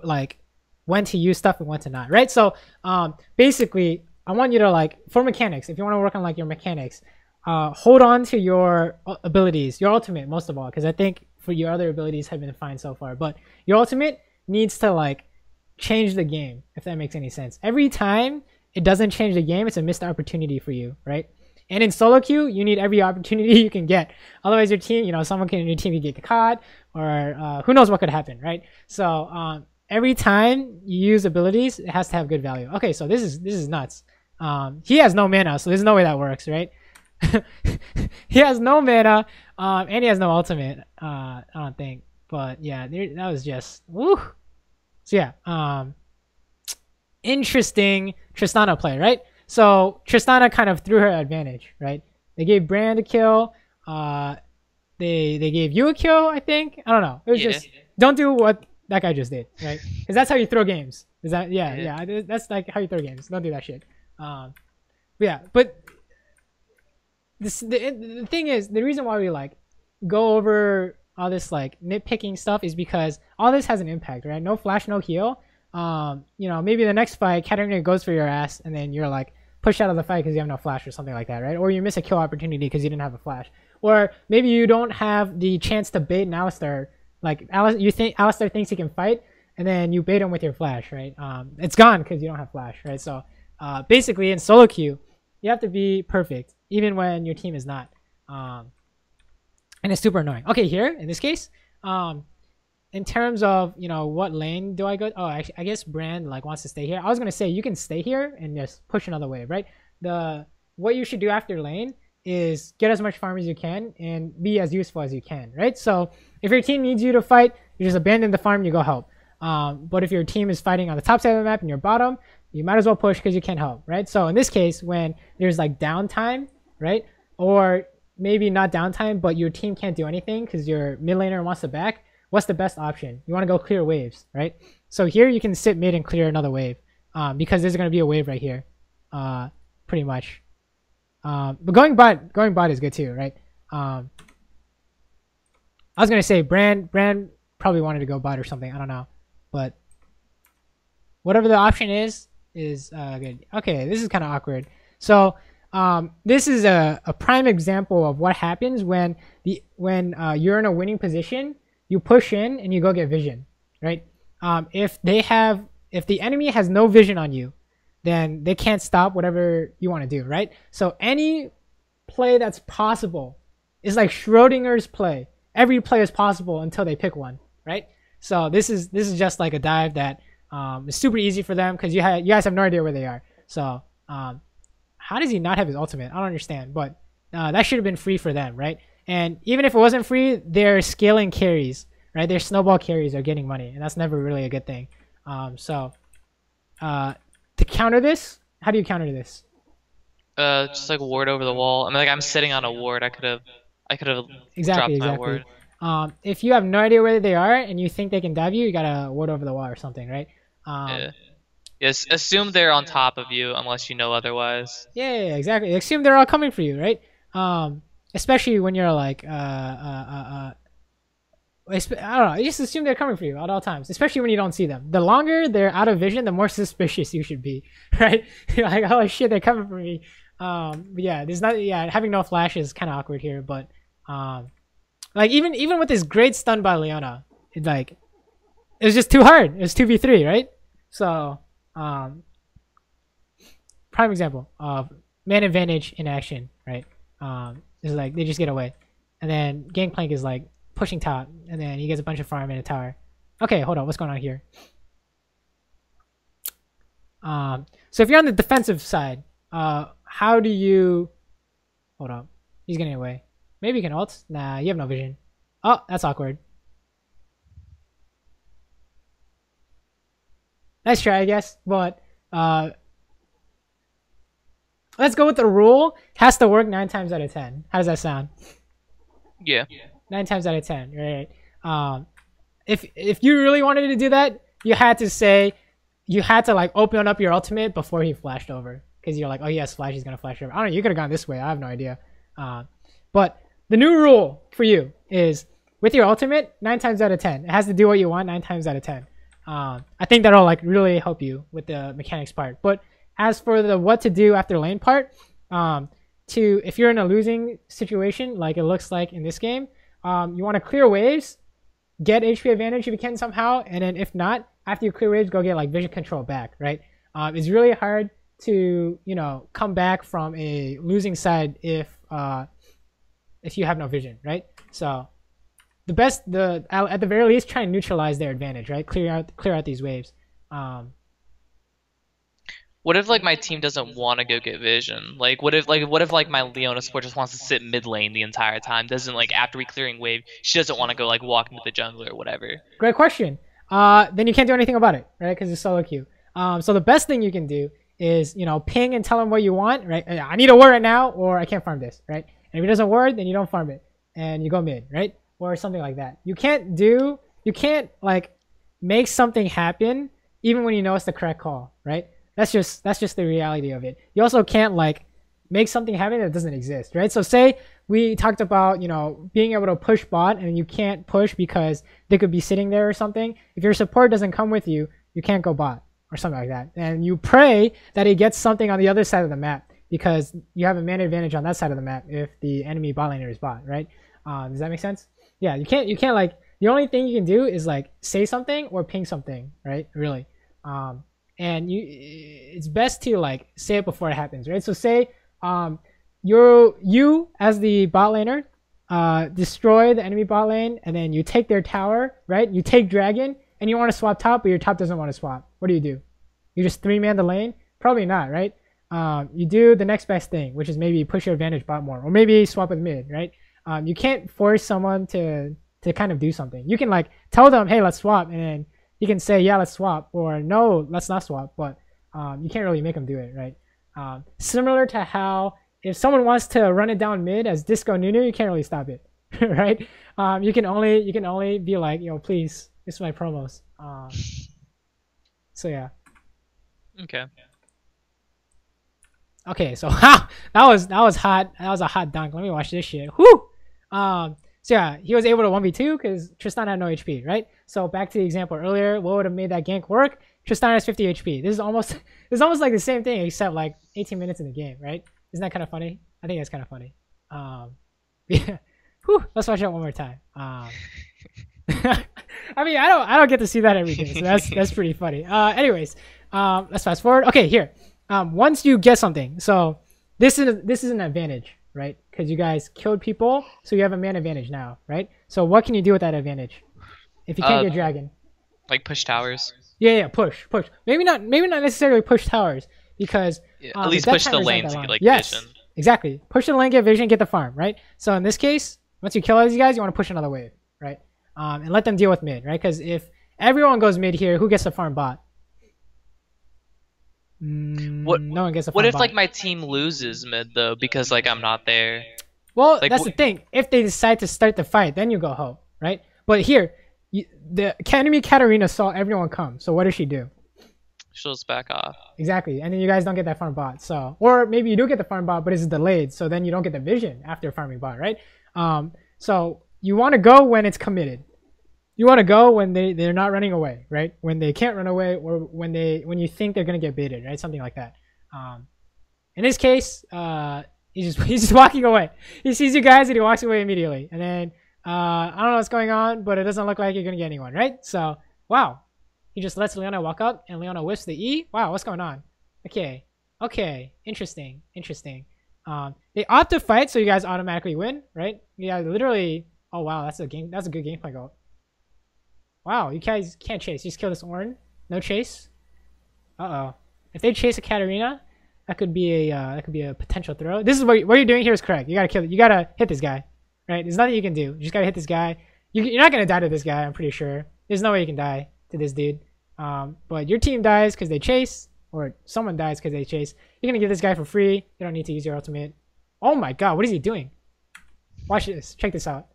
like when to use stuff and when to not, right? So basically, I want you to like, for mechanics, if you want to work on like your mechanics, hold on to your abilities, your ultimate most of all, because I think for your other abilities have been fine so far, but your ultimate needs to like change the game, if that makes any sense. Every time it doesn't change the game, it's a missed opportunity for you, right? And in solo queue, you need every opportunity you can get. Otherwise, your team, someone in your team could get caught, or who knows what could happen, right? So every time you use abilities, it has to have good value. Okay, so this is nuts. He has no mana, so there's no way that works, right? He has no mana, and he has no ultimate. I don't think, but yeah, that was just woo. So yeah, interesting Tristana play, right? So Tristana kind of threw her advantage, right? They gave Brand a kill. They gave you a kill, I think. I don't know. It was just don't do what that guy just did, right? Because that's how you throw games. Is that yeah? That's like how you throw games. Don't do that shit. But the thing is, the reason why we like go over all this like nitpicking stuff is because all this has an impact, right? No flash, no heal. Maybe the next fight, Katarina goes for your ass, and then you're like pushed out of the fight because you have no flash or something like that, right? Or you miss a kill opportunity because you didn't have a flash. Or maybe you don't have the chance to bait an Alistar. Like you think Alistar thinks he can fight, and then you bait him with your flash, right? It's gone because you don't have flash, right? So basically, in solo queue, you have to be perfect, even when your team is not. And it's super annoying. Okay, here in this case, in terms of what lane do I go? Oh, actually, I guess Brand like wants to stay here. I was gonna say you can stay here and just push another wave, right? What you should do after lane is get as much farm as you can and be as useful as you can, right? So if your team needs you to fight, you just abandon the farm, you go help. But if your team is fighting on the top side of the map and you're bottom, you might as well push because you can't help, right? So in this case, when there's like downtime, right? Or maybe not downtime, but your team can't do anything because your mid laner wants to back, what's the best option? You want to go clear waves, right? So here you can sit mid and clear another wave because there's going to be a wave right here, pretty much. But going bot is good too, right? I was going to say Brand probably wanted to go bot or something. I don't know. But whatever the option is good. Okay, this is kind of awkward. So this is a prime example of what happens when you're in a winning position. You push in and you go get vision, right? If the enemy has no vision on you, then they can't stop whatever you want to do, right? So any play that's possible is like Schrodinger's play. Every play is possible until they pick one, right? So this is just like a dive that is super easy for them because you guys have no idea where they are. So how does he not have his ultimate? I don't understand, but that should have been free for them, right? And even if it wasn't free, their scaling carries, right? Their snowball carries are getting money, and that's never really a good thing. To counter this, how do you counter this? Just like ward over the wall. I mean, like I'm sitting on a ward. I could have dropped my ward. If you have no idea where they are and you think they can dive you, you gotta ward over the wall or something, right? Yes, assume they're on top of you unless you know otherwise. Yeah, exactly. Assume they're all coming for you, right? Especially when you're like, I don't know. Just assume they're coming for you at all times, especially when you don't see them. The longer they're out of vision, the more suspicious you should be, right? You're like, oh shit, they're coming for me. Having no flash is kind of awkward here, but like even with this great stun by Leona, it was just too hard. It was 2v3, right? So prime example of man advantage in action, right? Is like they just get away, and then Gangplank is like pushing top, and then he gets a bunch of farm in a tower. Okay, hold on, what's going on here? So if you're on the defensive side, how do you? Hold up, he's getting away. Maybe you can ult. Nah, you have no vision. Oh, that's awkward. Nice try, I guess, but let's go with the rule. Has to work 9 times out of 10. How does that sound? Yeah. 9 times out of 10, right? If you really wanted to do that, you had to like open up your ultimate before he flashed over, because you're like, oh yes, flash, he's gonna flash over. I don't know. You could have gone this way. I have no idea. But the new rule for you is with your ultimate, 9 times out of 10, it has to do what you want 9 times out of 10. I think that'll like really help you with the mechanics part. But as for the what to do after lane part, if you're in a losing situation like it looks like in this game, you want to clear waves, get HP advantage if you can somehow, and then if not, after you clear waves, go get like vision control back, right? It's really hard to come back from a losing side if you have no vision, right? So at the very least, try and neutralize their advantage, right? Clear out these waves. What if like my team doesn't want to go get vision? Like what if my Leona support just wants to sit mid lane the entire time? Doesn't like after we clearing wave, she doesn't want to go like walk into the jungle or whatever. Great question. Then you can't do anything about it, right? Because it's solo queue. So the best thing you can do is ping and tell them what you want, right? I need a ward right now, or I can't farm this, right? And if it doesn't ward, then you don't farm it and you go mid, right? Or something like that. You can't like make something happen even when you know it's the correct call, right? That's just the reality of it. You also can't like make something happen that doesn't exist, right? So say we talked about being able to push bot and you can't push because they could be sitting there or something. If your support doesn't come with you, you can't go bot or something like that. And you pray that it gets something on the other side of the map because you have a man advantage on that side of the map if the enemy bot laner is bot, right? Does that make sense? Yeah, you can't like, the only thing you can do is like say something or ping something, right? Really. And it's best to like say it before it happens, right? So say you as the bot laner destroy the enemy bot lane and then you take their tower, right? You take dragon and you want to swap top, but your top doesn't want to swap. What do? You just 3-man the lane? Probably not, right? You do the next best thing, which is maybe push your advantage bot more, or maybe swap with mid, right? You can't force someone to kind of do something. You can like tell them, hey, let's swap, and then you can say, yeah, let's swap, or no, let's not swap, but you can't really make them do it, right? Similar to how if someone wants to run it down mid as Disco Nunu, you can't really stop it, right? You can only be like, please, this is my promos. So yeah. Okay, so that was hot. That was a hot dunk. Let me watch this shit. Whoo! So yeah, he was able to 1v2 because Tristan had no HP, right? So back to the example earlier, what would have made that gank work? Tristan has 50 HP. This is almost like the same thing except like 18 minutes in the game, right? Isn't that kind of funny? I think that's kind of funny. Yeah. Whew, let's watch that one more time. I mean, I don't get to see that every day, so that's pretty funny. Anyways, let's fast forward. Okay, here. Once you get something, so this is an advantage, right? Because you guys killed people, so you have a man advantage now, right? So what can you do with that advantage? If you can't get dragon, like push towers. Yeah, push. Maybe not necessarily push towers because at least push the lane to get like vision. Exactly. Push the lane, get vision, get the farm, right? So in this case, once you kill all these guys, you want to push another wave, right? And let them deal with mid, right? Because if everyone goes mid here, who gets the farm bot? No one gets a farm What if bot. like my team loses mid though because like I'm not there? Well, like, that's the thing. If they decide to start the fight, then you go hope, right? But here, the enemy Katarina saw everyone come. So what does she do? She'll just back off. Exactly, and then you guys don't get that farm bot. So, or maybe you do get the farm bot, but it's delayed. So then you don't get the vision after farming bot, right? So you want to go when it's committed. You want to go when they're not running away, right? When they can't run away, or when you think they're gonna get baited, right? Something like that. In this case, he's just walking away. He sees you guys and he walks away immediately. And then I don't know what's going on, but it doesn't look like you're gonna get anyone, right? So wow, he just lets Leona walk up and Leona whiffs the E. Wow, what's going on? Okay, interesting. They opt to fight, so you guys automatically win, right? Yeah, literally. Oh wow, that's a good gameplay goal. Wow, you guys can't chase. You just kill this Ornn. No chase. If they chase a Katarina, that could be a potential throw. This is what you're doing here is correct. You gotta kill it. You gotta hit this guy, right? There's nothing you can do. You just gotta hit this guy. You're not gonna die to this guy. I'm pretty sure. There's no way you can die to this dude. But your team dies because they chase, or someone dies because they chase. You're gonna give this guy for free. You don't need to use your ultimate. Oh my god, what is he doing? Watch this. Check this out.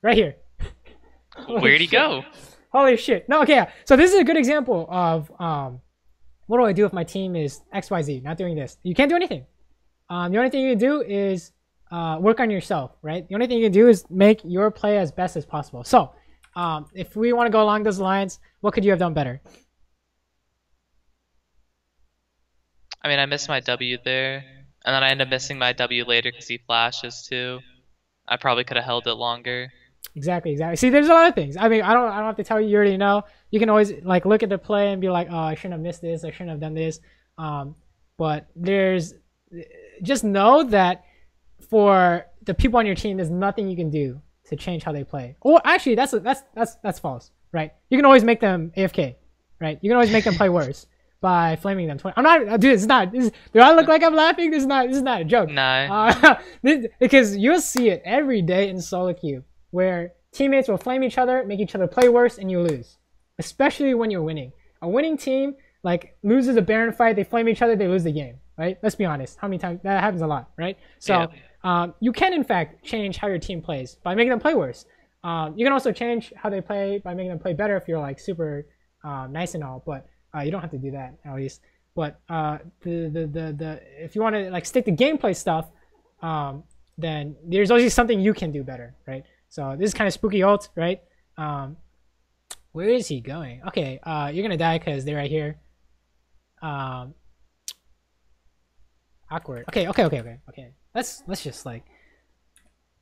Right here. Where'd he go? Holy shit. No, okay. So this is a good example of what do I do if my team is XYZ, not doing this. You can't do anything. The only thing you can do is work on yourself, right? The only thing you can do is make your play as best as possible. So If we want to go along those lines, what could you have done better? I mean, I missed my W there, and then I end up missing my W later because he flashes too. I probably could have held it longer. Exactly. See, there's a lot of things. I mean, I don't have to tell you. You already know. You can always like look at the play and be like, oh, I shouldn't have missed this. I shouldn't have done this. But there's just know that for the people on your team, there's nothing you can do to change how they play. Or actually, that's false, right? You can always make them AFK, right? You can always make them play worse by flaming them. I'm not, dude. It's not. Do I look like I'm laughing? This is not a joke. Nah. Because you'll see it every day in solo queue, where teammates will flame each other, make each other play worse, and you lose. Especially when you're winning. A winning team like loses a Baron fight, they flame each other, they lose the game, right? Let's be honest. How many times that happens? A lot, right? So you can in fact change how your team plays by making them play worse. You can also change how they play by making them play better if you're like super nice and all, but you don't have to do that at least. But if you want to like stick to gameplay stuff, then there's always something you can do better, right? So this is kind of spooky ult, right? Where is he going? Okay, you're gonna die because they're right here. Awkward. Okay. Let's just like,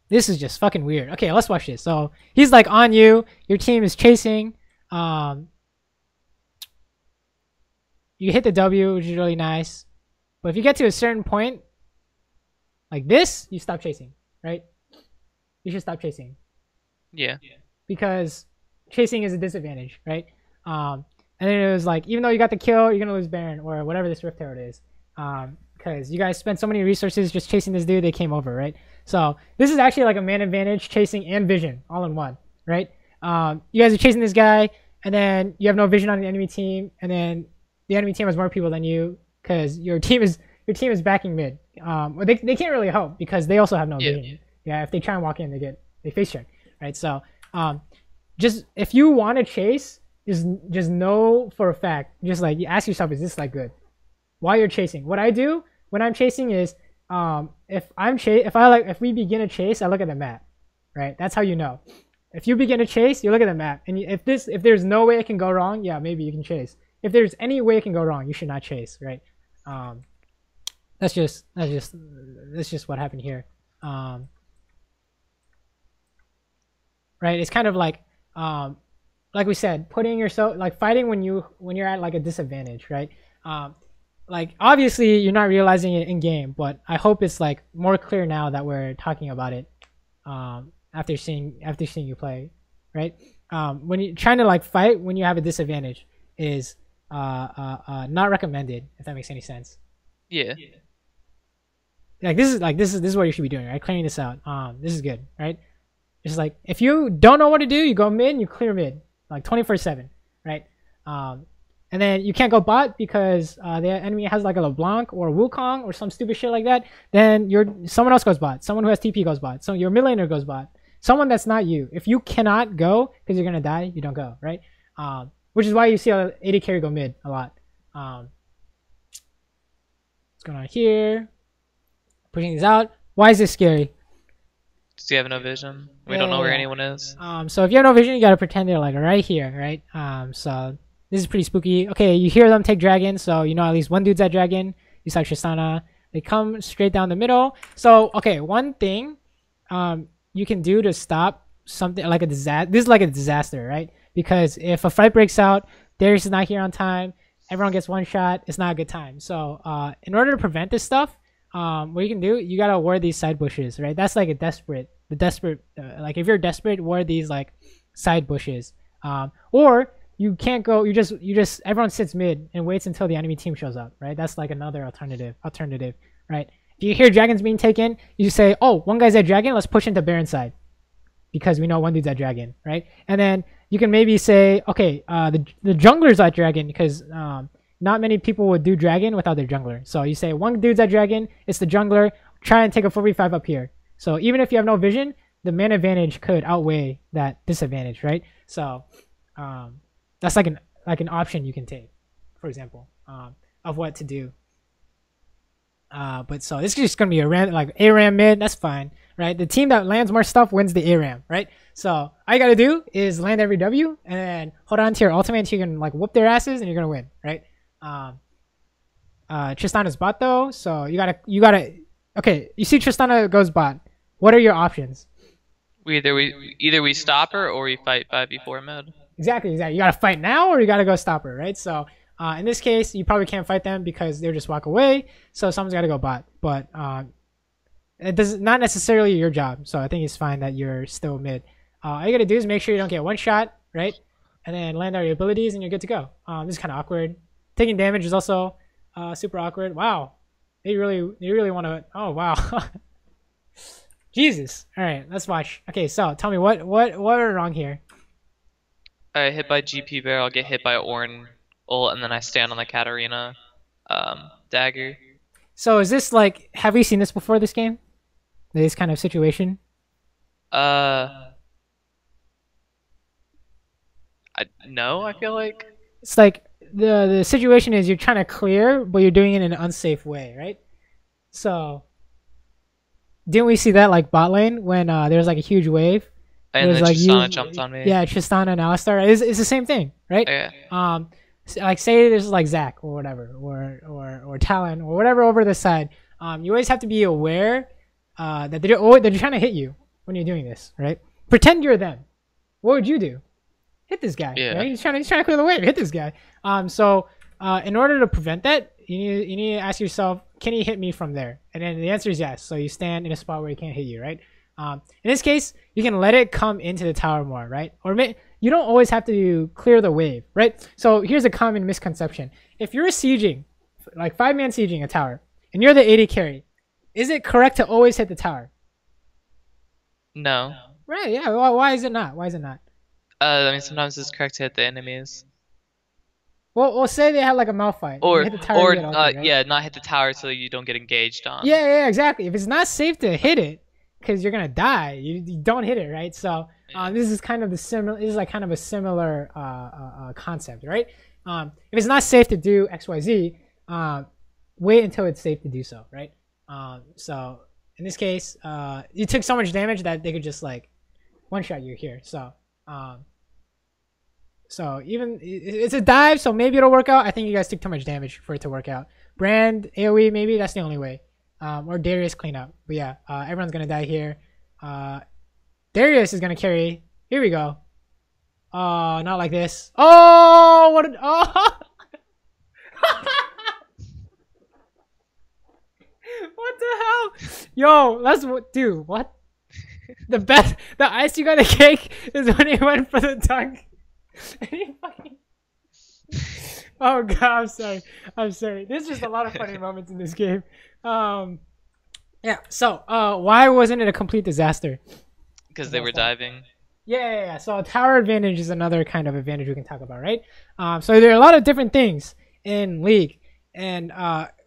this is just fucking weird. Okay, let's watch this. So he's like on you. Your team is chasing. You hit the W, which is really nice. But if you get to a certain point, like this, you stop chasing, right? You should stop chasing. Yeah. Because chasing is a disadvantage, right? And then it was like, even though you got the kill, you're gonna lose Baron or whatever this Rift Herald is. Because you guys spent so many resources just chasing this dude, they came over, right? So this is actually like a man advantage, chasing and vision all in one, right? You guys are chasing this guy, and then you have no vision on the enemy team, and then the enemy team has more people than you because your team is backing mid. Well, they can't really help because they also have no vision. Yeah, if they try and walk in, they face check, right? So just if you want to chase, just know for a fact, just like you ask yourself, is this like good? While you're chasing, what I do when I'm chasing is if we begin a chase, I look at the map, right? That's how you know. If you begin to chase, you look at the map, and if there's no way it can go wrong, yeah, maybe you can chase. If there's any way it can go wrong, you should not chase, right? That's just what happened here. Right? It's kind of like we said, putting yourself like fighting when you're at like a disadvantage, right? Like obviously you're not realizing it in game, but I hope it's like more clear now that we're talking about it after seeing you play, right? When you're trying to like fight when you have a disadvantage is not recommended, if that makes any sense. Yeah. This is what you should be doing, right? Clearing this out. This is good, right? Just like if you don't know what to do, you go mid, you clear mid, like 24/7, right? And then you can't go bot because the enemy has like a LeBlanc or a Wukong or some stupid shit like that. Then someone else goes bot. Someone who has TP goes bot. So your mid laner goes bot. Someone that's not you. If you cannot go because you're gonna die, you don't go, right? Which is why you see a AD carry go mid a lot. What's going on here? Pushing these out. Why is this scary? Does he have no vision? We don't know where anyone is. So if you have no vision, you gotta pretend they're like right here, right? So this is pretty spooky. Okay, you hear them take dragon, so you know at least one dude's at dragon. You saw Tristana. They come straight down the middle. So okay, one thing you can do to stop something like a disaster. This is like a disaster, right? Because if a fight breaks out, Darius is not here on time, everyone gets one shot, it's not a good time. So in order to prevent this stuff, what you can do, you gotta ward these side bushes, right? That's like like if you're desperate, ward these like side bushes. Or you can't go, you just everyone sits mid and waits until the enemy team shows up, right? That's like another alternative, right? If you hear dragons being taken, you just say, oh, one guy's at dragon, let's push into Baron side because we know one dude's at dragon, right? And then you can maybe say, okay, the jungler's at dragon because not many people would do dragon without their jungler. So you say one dude's at dragon, it's the jungler, try and take a 4v5 up here. So even if you have no vision, the man advantage could outweigh that disadvantage, right? So that's like an option you can take, for example, of what to do. But so this is just gonna be a ARAM mid, that's fine. right? The team that lands more stuff wins the ARAM, right? So all you gotta do is land every W and then hold on to your ultimate until you can like whoop their asses and you're gonna win, right? Tristana's bot though, so you gotta. Okay, you see Tristana goes bot. What are your options? Either we stop her or we fight 5v4 mid. Exactly. You gotta fight now or you gotta go stop her, right? So in this case, you probably can't fight them because they'll just walk away. So someone's gotta go bot, but it does not necessarily your job. So I think it's fine that you're still mid. All you gotta do is make sure you don't get one shot, right? And then land all your abilities and you're good to go. This is kind of awkward. Taking damage is also super awkward. Wow, they really want to. Oh wow, Jesus. All right, let's watch. Okay, so tell me what went wrong here. I hit by GP Bear, I'll get hit by Ornn ult, and then I stand on the Katarina dagger. So is this like? Have we seen this before? This game, this kind of situation. No, I feel like It's like the situation is you're trying to clear, but you're doing it in an unsafe way, right? So didn't we see that like bot lane when there's like a huge wave? and then Like Tristana jumped on me. yeah, Tristana and Alistar. It's the same thing, right? Yeah. Like say there's like Zac or whatever, or Talon or whatever over the side. You always have to be aware that they're trying to hit you when you're doing this, right? Pretend you're them. What would you do? Hit this guy. Yeah. Right? He's trying to clear the wave. Hit this guy. So in order to prevent that, you need to ask yourself, can he hit me from there? And then the answer is yes. So you stand in a spot where he can't hit you, right? In this case, you can let it come into the tower more, right? Or you don't always have to clear the wave, right? So here's a common misconception. If you're sieging, like 5-man sieging a tower, and you're the AD carry, is it correct to always hit the tower? No. Right, yeah. Why is it not? Why is it not? I mean, sometimes it's correct to hit the enemies. Well, say they had like a malphite. Or, hit the tower, right? yeah, not hit the tower so you don't get engaged on. Yeah, exactly. If it's not safe to hit it, because you're gonna die, you don't hit it, right? So this is kind of the similar. This is like kind of a similar concept, right? If it's not safe to do XYZ, wait until it's safe to do so, right? So in this case, you took so much damage that they could just like one shot you here. So even it's a dive, so maybe it'll work out. I think you guys took too much damage for it to work out. Brand AoE, maybe that's the only way. Or Darius cleanup. But yeah, everyone's gonna die here. Darius is gonna carry. Here we go. Not like this. Oh, what? Oh. What the hell? Yo, that's what, dude. What? The ice you got a cake is when he went for the dunk. And he fucking... Oh god, I'm sorry. There's just a lot of funny moments in this game. Yeah. So, why wasn't it a complete disaster? Because they were diving. Yeah. So tower advantage is another kind of advantage we can talk about, right? So there are a lot of different things in League, and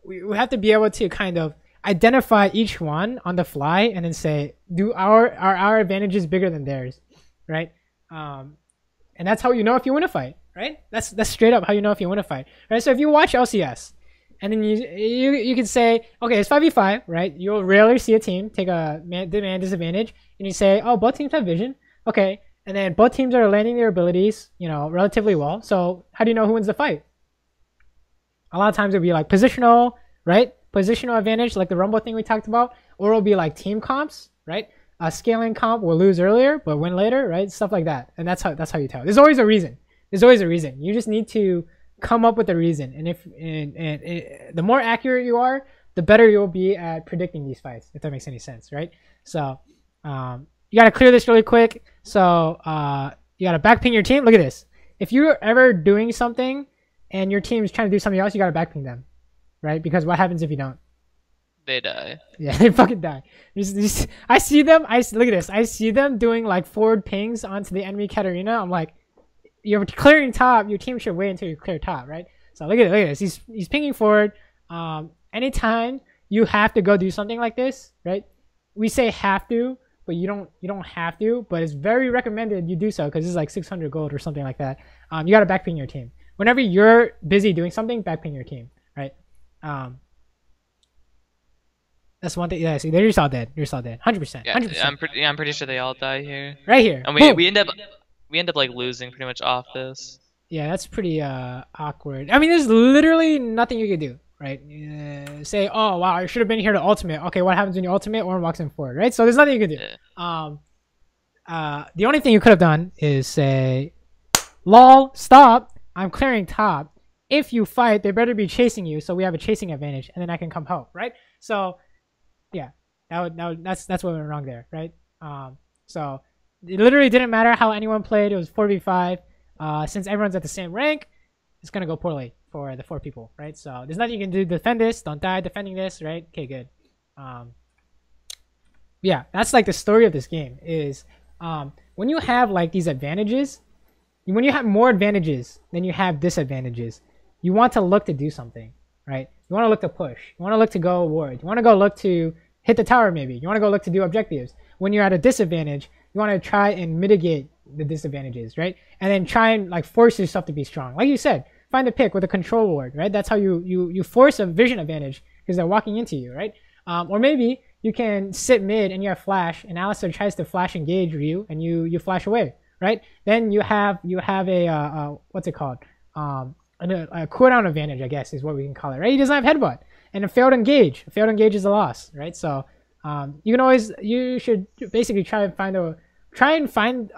we have to be able to kind of identify each one on the fly and then say, are our advantages bigger than theirs, right? And that's how you know if you win a fight, right? That's straight up how you know if you win a fight, right? So if you watch LCS, and then you can say, okay, it's 5v5, right? You'll rarely see a team take a man disadvantage, and you say, oh, both teams have vision, okay, and then both teams are landing their abilities, relatively well. So how do you know who wins the fight? A lot of times it'll be like positional, right? Positional advantage, like the Rumble thing we talked about, or it'll be like team comps, right? A scaling comp will lose earlier but win later, right? Stuff like that, and that's how you tell. There's always a reason. You just need to come up with a reason, and the more accurate you are, the better you'll be at predicting these fights, if that makes any sense, right? So you gotta clear this really quick. So you gotta backping your team. Look at this. If you're ever doing something and your team is trying to do something else, you gotta backping them, right? Because what happens if you don't? They die. Yeah, they fucking die. I see them. Look at this. I see them doing like forward pings onto the enemy Katarina. I'm like, you're clearing top. Your team should wait until you clear top, right? So look at this. He's pinging forward. Anytime you have to go do something like this, right? We say have to, but you don't have to. But it's very recommended you do so because it's like 600 gold or something like that. You gotta backping your team. Whenever you're busy doing something, backping your team, right? That's one thing. Yeah, see, you're all dead. You're all dead. 100%. Yeah, 100%. I'm pretty sure they all die here. Right here. And Boom. we end up like losing pretty much off this. Yeah, that's pretty awkward. I mean, there's literally nothing you can do, right? Say, oh wow, I should have been here to ultimate. Okay, what happens when you ultimate? Ornn walks in forward, right? So there's nothing you can do. Yeah. The only thing you could have done is say, lol, stop. I'm clearing top. If you fight, they better be chasing you, so we have a chasing advantage, and then I can come help, right? So, yeah, that's what went wrong there, right? So it literally didn't matter how anyone played. It was 4v5. Since everyone's at the same rank, it's gonna go poorly for the 4 people, right? So there's nothing you can do to defend this. Don't die defending this, right? Okay, good. Yeah, that's like the story of this game is when you have like these advantages, when you have more advantages than you have disadvantages, you want to look to do something, right? You want to look to push. You want to look to go ward. You want to go look to hit the tower maybe. You want to go look to do objectives. When you're at a disadvantage, you want to try and mitigate the disadvantages, right? And then try and like force yourself to be strong. Like you said, find a pick with a control ward, right? That's how you force a vision advantage because they're walking into you, right? Or maybe you can sit mid and you have flash, and Alistair tries to flash engage you, and you flash away, right? Then you have a what's it called? A cooldown advantage, I guess, is what we can call it, right? He doesn't have headbutt, and a failed engage. A failed engage is a loss, right? So you should basically try and find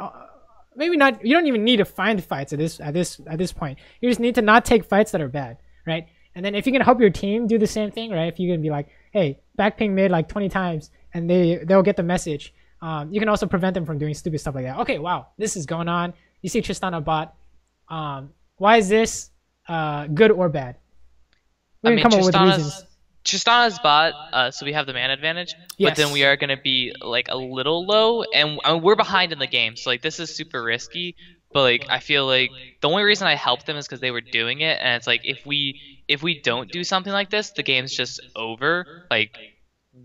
maybe not. You don't even need to find fights at this point. You just need to not take fights that are bad, right? And then if you can help your team do the same thing, right? If you can be like, hey, back ping mid like 20 times, and they'll get the message. You can also prevent them from doing stupid stuff like that. Okay, wow, this is going on. You see Tristana bot. Why is this good or bad? I mean, Tristana's bot, so we have the man advantage, yes. But then we are going to be like a little low, and we're behind in the game, so like this is super risky. But like I feel like the only reason I helped them is because they were doing it, and it's like if we don't do something like this, the game's just over. Like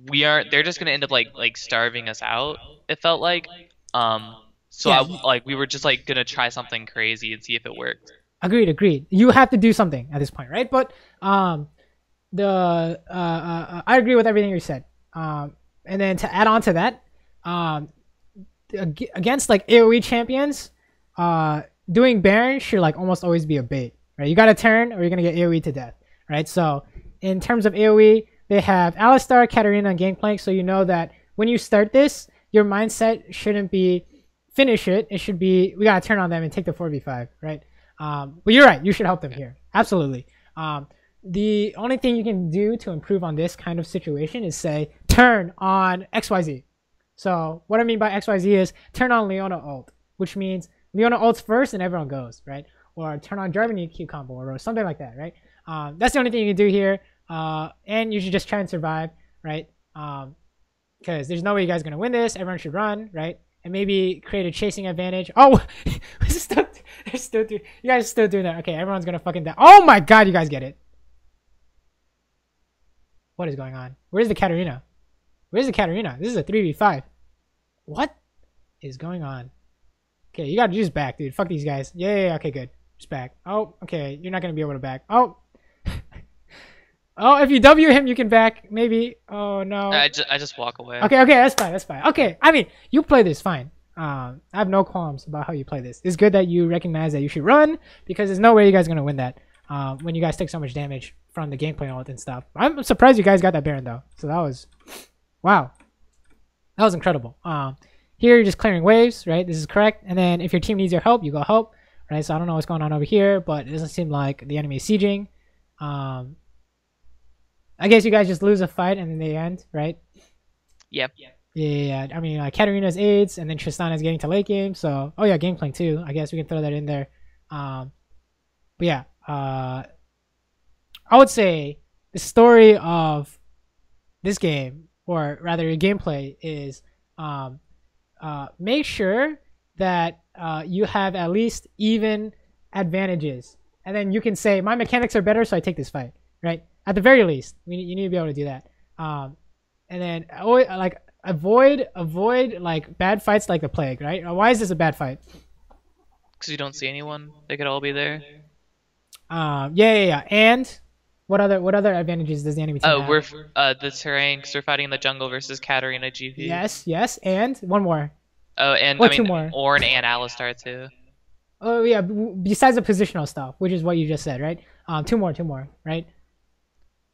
they're just gonna end up like starving us out. It felt like, so yeah. We were just like gonna try something crazy and see if it worked. Agreed. You have to do something at this point, right? But I agree with everything you said. And then to add on to that, against like AoE champions, doing Baron should like almost always be a bait, right? You got to turn or you're gonna get AoE to death, right? So in terms of AoE, they have Alistar, Katarina, and Gangplank, so you know that when you start this, your mindset shouldn't be finish it. It should be we gotta turn on them and take the 4v5, right? But you're right. You should help them here. Absolutely. The only thing you can do to improve on this kind of situation is say turn on XYZ. So what I mean by XYZ is turn on Leona ult, which means Leona ults first and everyone goes, right? Or turn on Germany Q combo or something like that, right? That's the only thing you can do here. And you should just try and survive, right? Because there's no way you guys are going to win this. Everyone should run, right? And maybe create a chasing advantage. Oh, they're still doing. You guys are still doing that. Okay, everyone's gonna fucking die. Oh my god, you guys get it. What is going on? Where's the Katarina? Where's the Katarina? This is a 3v5. What is going on? Okay, you gotta just back, dude. Fuck these guys. Yeah. Okay, good. Just back. Oh, okay. You're not gonna be able to back. Oh. Oh, if you W him, you can back. Maybe. Oh no. I just walk away. Okay. That's fine. Okay. I mean, you play this fine. I have no qualms about how you play this. It's good that you recognize that you should run because there's no way you guys are gonna win that. When you guys take so much damage from the gameplay ult and stuff. I'm surprised you guys got that Baron though. So that was, wow, that was incredible. Here you're just clearing waves, right? This is correct. And then if your team needs your help, you go help, right? So I don't know what's going on over here, but it doesn't seem like the enemy is sieging. I guess you guys just lose a fight and then they end, right? Yep. Yeah. I mean, Katarina's AIDS, and then Tristana's getting to late game. So, oh yeah, Gangplank too. I guess we can throw that in there. But yeah, I would say the story of this game, or rather your gameplay, is make sure that you have at least even advantages, and then you can say my mechanics are better, so I take this fight, right? At the very least, you need to be able to do that. And then always, like avoid like bad fights like the plague, right? Why is this a bad fight? Because you don't see anyone. They could all be there. Yeah. And What other advantages does the enemy team Oh, have? the terrain because we're fighting in the jungle versus Katarina GP. Yes, yes, and one more Oh, and or I two mean more. Ornn and Alistar too. Oh yeah, besides the positional stuff, which is what you just said, right? Two more, right?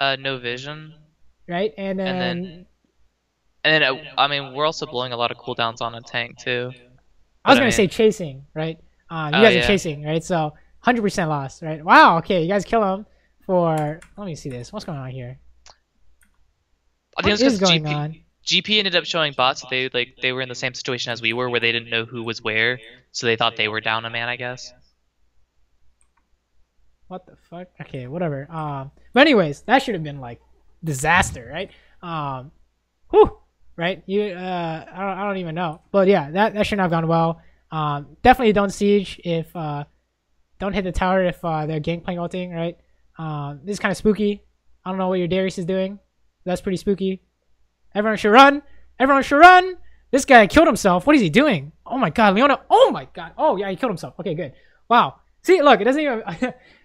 No vision, Right, and and then then I mean we're also blowing a lot of cooldowns on a tank too. I was But I gonna say mean, chasing, right? You oh guys are yeah, chasing, right? So 100% loss, right? Wow. Okay, you guys kill him for. Let me see this. What's going on here? I think What it's is because going on? GP ended up showing bots that they were in the same situation as we were, where they didn't know who was where, so they thought they were down a man, I guess. What the fuck? Okay, whatever. But anyways, that should have been like disaster, right? Whew, right? I don't even know. But yeah, that shouldn't have gone well. Definitely don't siege if don't hit the tower if they're gangplank ulting, right? This is kind of spooky. I don't know what your Darius is doing. That's pretty spooky. Everyone should run. Everyone should run. This guy killed himself. What is he doing? Oh my god, Leona. Oh my god. Oh yeah, he killed himself. Okay, good. Wow. See, look, it doesn't even.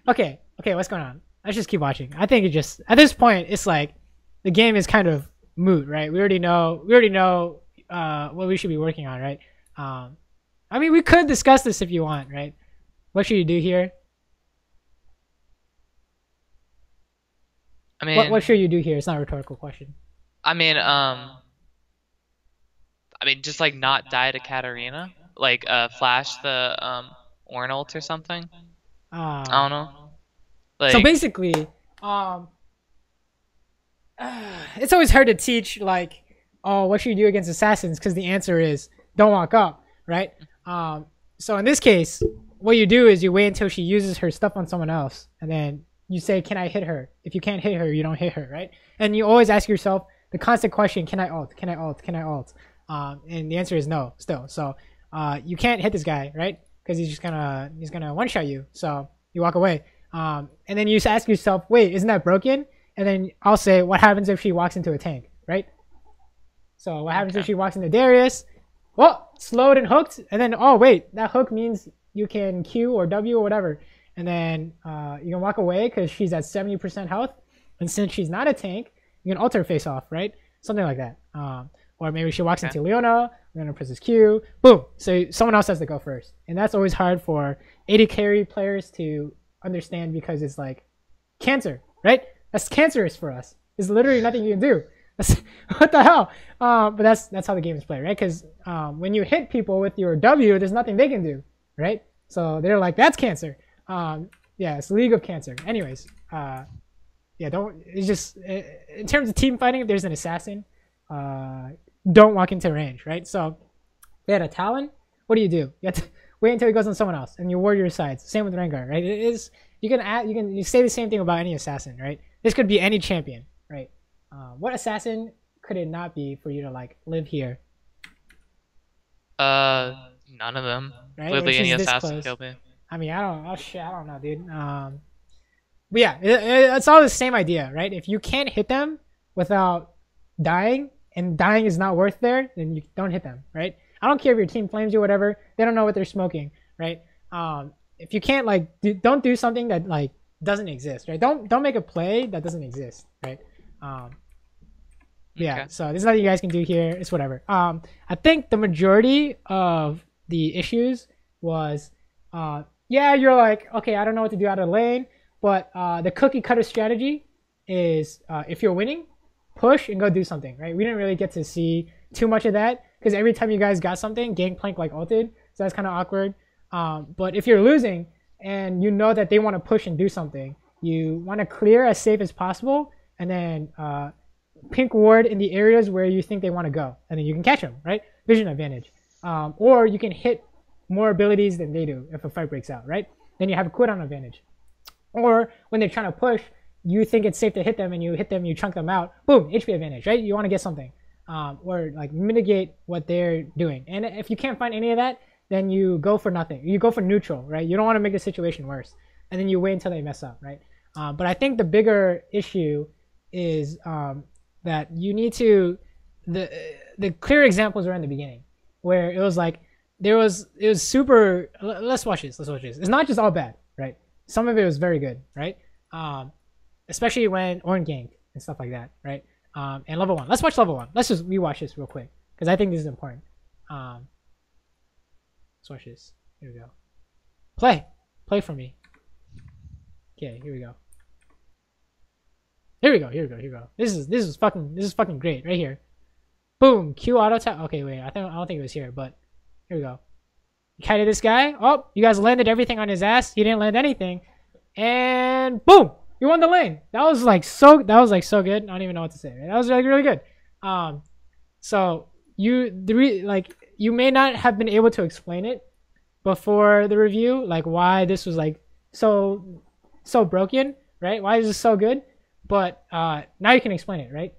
Okay, what's going on? Let's just keep watching. I think it just at this point it's like the game is kind of moot, right? We already know. What we should be working on, right? I mean, we could discuss this if you want, right? What should you do here? I What mean, should you do here? It's not a rhetorical question. I mean, just like not die to Katarina, like flash the Ornn ult or something. I Um, don't know. so Like, basically, it's always hard to teach like, oh, what should you do against assassins? Because the answer is don't walk up, right? So in this case, what you do is you wait until she uses her stuff on someone else, and then you say, "Can I hit her?" If you can't hit her, you don't hit her, right? And you always ask yourself the constant question: Can I ult? Can I ult? Can I ult? And the answer is no, still. So you can't hit this guy, right? Because he's gonna one shot you. So you walk away. And then you just ask yourself, wait, isn't that broken? And then I'll say, what happens if she walks into a tank, right? So what happens if okay, she walks into Darius? Well, slowed and hooked, and then oh wait, that hook means you can Q or W or whatever, and then you can walk away because she's at 70% health, and since she's not a tank, you can alter face off, right? Something like that. Or maybe she walks okay, into Leona presses Q, boom. So someone else has to go first, and that's always hard for AD carry players to understand because it's like cancer, right? That's cancerous for us. There's literally nothing you can do. That's, what the hell? But that's how the game is played, right? Because when you hit people with your W, there's nothing they can do, right? So they're like, that's cancer. Yeah, it's League of Cancer. Anyways, yeah, don't. It's just in terms of team fighting, if there's an assassin, don't walk into range, right? So they had a Talon. What do? You have to wait until he goes on someone else, and you warrior sides. Same with Rengar, right? It is you say the same thing about any assassin, right? This could be any champion, right? What assassin could it not be for you to like live here, none of them. right? Or Literally any she's this assassin close. killed me. I mean, I don't. Oh shit, I don't know, dude. But yeah, it's all the same idea, right? If you can't hit them without dying, and dying is not worth there, then you don't hit them, right? I don't care if your team flames you, whatever. They don't know what they're smoking, right? If you can't like, don't do something that like doesn't exist, right? Don't make a play that doesn't exist, right? Yeah. Okay. So there's nothing you guys can do here. It's whatever. I think the majority of the issues was, yeah, you're like, okay, I don't know what to do out of the lane, but the cookie cutter strategy is if you're winning, push and go do something, right? We didn't really get to see too much of that because every time you guys got something, Gangplank like ulted, so that's kind of awkward. But if you're losing and you know that they want to push and do something, you want to clear as safe as possible, and then pink ward in the areas where you think they want to go, and then you can catch them, right? Vision advantage. Or you can hit more abilities than they do if a fight breaks out, right? Then you have a cooldown advantage. Or when they're trying to push, you think it's safe to hit them, and you hit them, you chunk them out, boom, HP advantage, right? You want to get something. Or like mitigate what they're doing. And if you can't find any of that, then you go for nothing. You go for neutral, right? You don't want to make the situation worse. And then you wait until they mess up, right? But I think the bigger issue is that you need to, the clear examples are in the beginning, where it was like, it was super, let's watch this. It's not just all bad, right? Some of it was very good, right? especially when Ornn ganked and stuff like that, right? And level 1. Let's watch level 1. Let's just rewatch this real quick because I think this is important. Let's watch this. Here we go. Play for me. Okay, here we go. Here we go. This is fucking great right here. Boom, Q auto tap. Okay, wait, I don't think it was here, but here we go. Kited this guy. Oh, you guys landed everything on his ass. He didn't land anything, and boom, you won the lane. That was like so good. I don't even know what to say. Right? That was like really good. So you may not have been able to explain it before the review, like why this was like so broken, right? Why is this so good? But now you can explain it, right?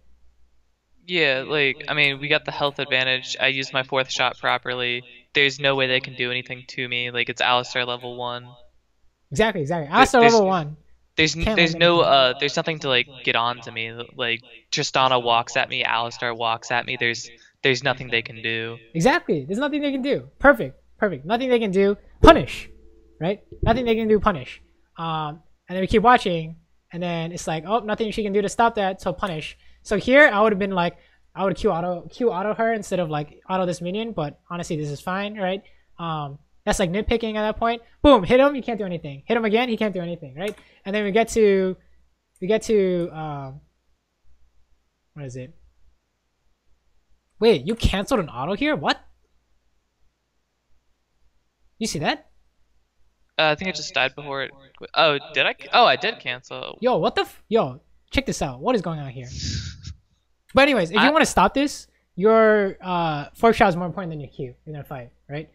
Yeah, like, I mean, we got the health advantage. I used my fourth shot properly. There's no way they can do anything to me. Like, it's Alistar level 1. Exactly. Alistar level 1. There's nothing to like get on to me. Like, Tristana walks at me, Alistar walks at me. There's nothing they can do. Exactly. There's nothing they can do. Perfect. Nothing they can do. Punish, right? Nothing they can do. Punish. And then we keep watching, and then it's like, oh, nothing she can do to stop that. So punish. So here I would have been like, I would Q auto her instead of like auto this minion. But honestly, this is fine, right? That's like nitpicking at that point. Boom, hit him, you can't do anything. Hit him again, he can't do anything, right? And then we get to what is it? Wait, you canceled an auto here? What? You see that? I think I just died before it. Oh, did I? Oh, I did cancel. Yo, what the? Yo, check this out. What is going on here? But anyways, if you want to stop this, your fork shot is more important than your Q in a fight, right?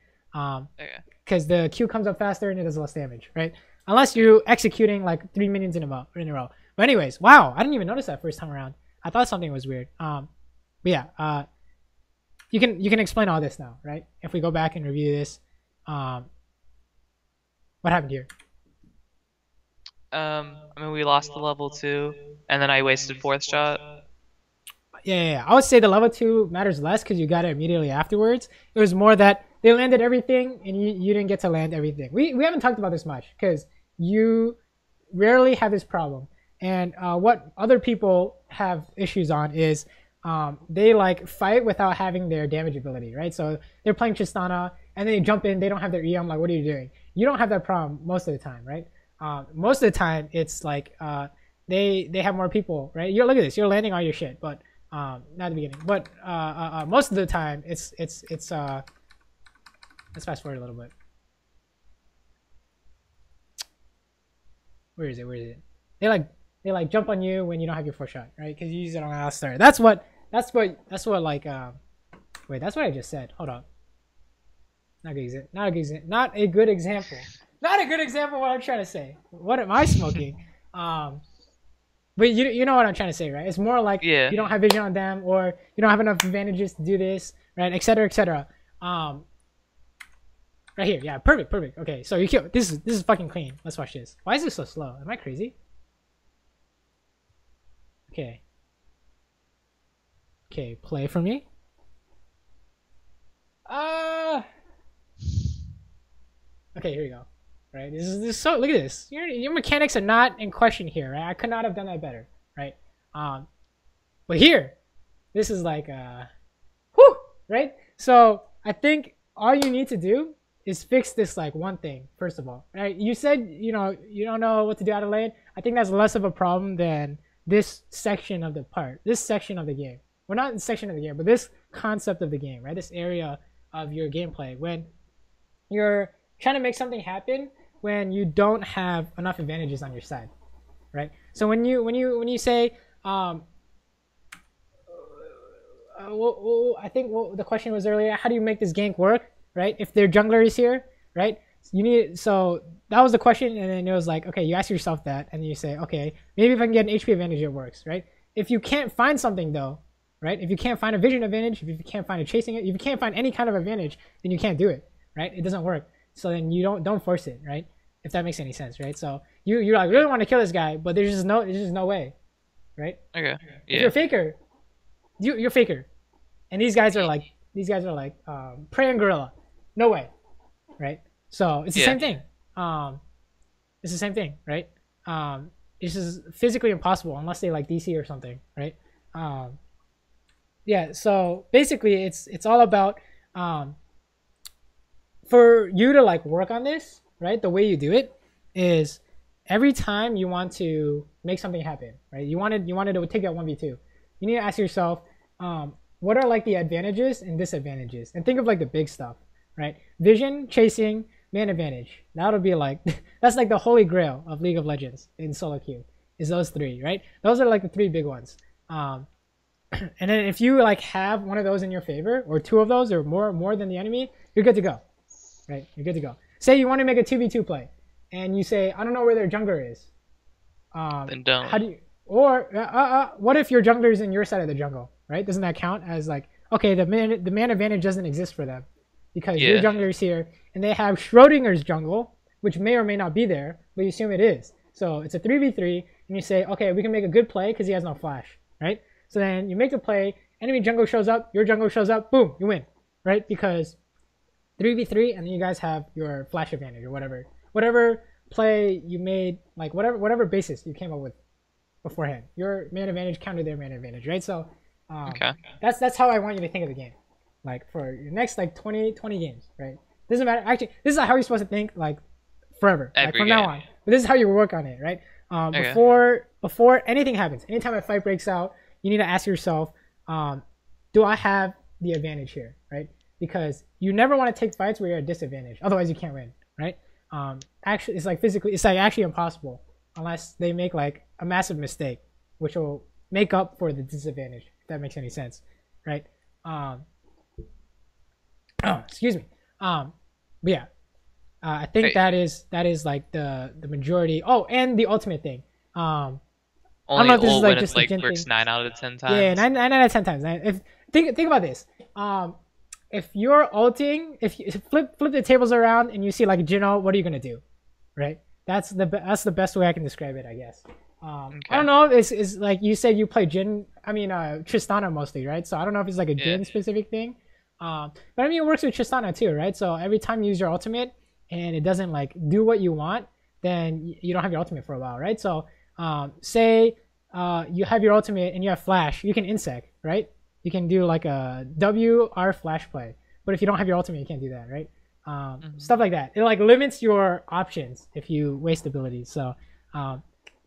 Because the Q comes up faster and it does less damage, right? Unless you're executing like 3 minions in a row. But anyways, wow, I didn't even notice that first time around. I thought something was weird. But yeah, you can explain all this now, right? If we go back and review this, what happened here? I mean, we lost the level 2, and then I wasted fourth shot. Yeah. I would say the level 2 matters less because you got it immediately afterwards. It was more that they landed everything and you didn't get to land everything. We haven't talked about this much because you rarely have this problem. And what other people have issues on is they like fight without having their damage ability, right? So they're playing Tristana and then they jump in, they don't have their E. I'm like, what are you doing? You don't have that problem most of the time, right? Most of the time it's like they have more people, right? Look at this, you're landing all your shit, but not at the beginning. But most of the time it's let's fast forward a little bit. Where is it? They like jump on you when you don't have your fourth shot, right? Because you use it on Alistar. That's what like wait, that's what I just said. Hold on. Not a good example. Not a good example of what I'm trying to say. What am I smoking? But you know what I'm trying to say, right? It's more like you don't have vision on them, or you don't have enough advantages to do this, right? Etc. Etc. Right here, yeah, perfect. Okay, so you kill. This is fucking clean. Let's watch this. Why is this so slow? Am I crazy? Okay, play for me. Okay, here we go. Right, this is so. Look at this. Your mechanics are not in question here, right? I could not have done that better, right? But here, this is like whew, right? So I think all you need to do is fix this like one thing first of all, right? You said you don't know what to do out of lane. I think that's less of a problem than this section of the game. Well, not the section of the game, but this concept of the game, right? This area of your gameplay when you're trying to make something happen when you don't have enough advantages on your side, right? So when you say I think the question was earlier, how do you make this gank work, right? If their jungler is here, right? So that was the question, and then it was like, okay, you ask yourself that, and then you say, okay, maybe if I can get an HP advantage, it works, right? If you can't find something though, right? If you can't find a vision advantage, if you can't find a chasing it, if you can't find any kind of advantage, then you can't do it, right? It doesn't work. So then you don't force it, right? If that makes any sense, right? So you like really want to kill this guy, but there's just no way, right? Okay. Yeah. If you're a faker, you're a faker, and these guys are like prey and gorilla, no way, right? So it's the same thing. It's the same thing, right? it's just physically impossible unless they like DC or something, right? Um, yeah. So basically, it's all about for you to like work on this, right? The way you do it is every time you want to make something happen, right? You wanted to take that 1v2. You need to ask yourself, what are like the advantages and disadvantages, and think of like the big stuff, right? Vision, chasing, man advantage. That'll be like that's like the holy grail of League of Legends in solo queue. Is those three, right? Those are like the three big ones. And then if you like have one of those in your favor, or two of those, or more than the enemy, you're good to go, right? You're good to go. Say you want to make a 2v2 play, and you say, I don't know where their jungler is. Then don't. How do you? Or what if your jungler is in your side of the jungle, right? Doesn't that count as like, okay, the man advantage doesn't exist for them because your jungler is here, and they have Schrodinger's jungle, which may or may not be there, but you assume it is. So it's a 3v3, and you say, okay, we can make a good play because he has no flash, right? So then you make the play, enemy jungle shows up, your jungle shows up, boom, you win, right? Because 3v3, and then you guys have your flash advantage or whatever play you made, like whatever basis you came up with beforehand. Your man advantage countered their man advantage, right? So Okay. that's how I want you to think of the game, like for your next like 20 games, right? Doesn't matter. Actually, this is how you're supposed to think, like forever, like from now on. But this is how you work on it, right? Before anything happens, anytime a fight breaks out, you need to ask yourself, do I have the advantage here, right? Because you never want to take fights where you're at a disadvantage. Otherwise, you can't win, right? Actually, it's like actually impossible unless they make like a massive mistake, which will make up for the disadvantage, if that makes any sense, right? Excuse me. But yeah, I think that is like the majority. Oh, and the ultimate thing. I don't know if this is like just like Jhin works thing. 9 out of 10 times. Yeah, 9 out of 10 times. If think about this. If you're ulting, if you flip the tables around and you see like Jhin, what are you gonna do, right? That's the best way I can describe it, I guess. I don't know. It's like you said you play Jhin. I mean Tristana mostly, right? So I don't know if it's like a Jhin specific thing. But I mean it works with Tristana too, right? So every time you use your ultimate and it doesn't like do what you want, then you don't have your ultimate for a while, right? So say you have your ultimate and you have flash, you can insect, right? You can do like a WR flash play, but if you don't have your ultimate, you can't do that, right? Stuff like that. It like limits your options if you waste abilities. So 9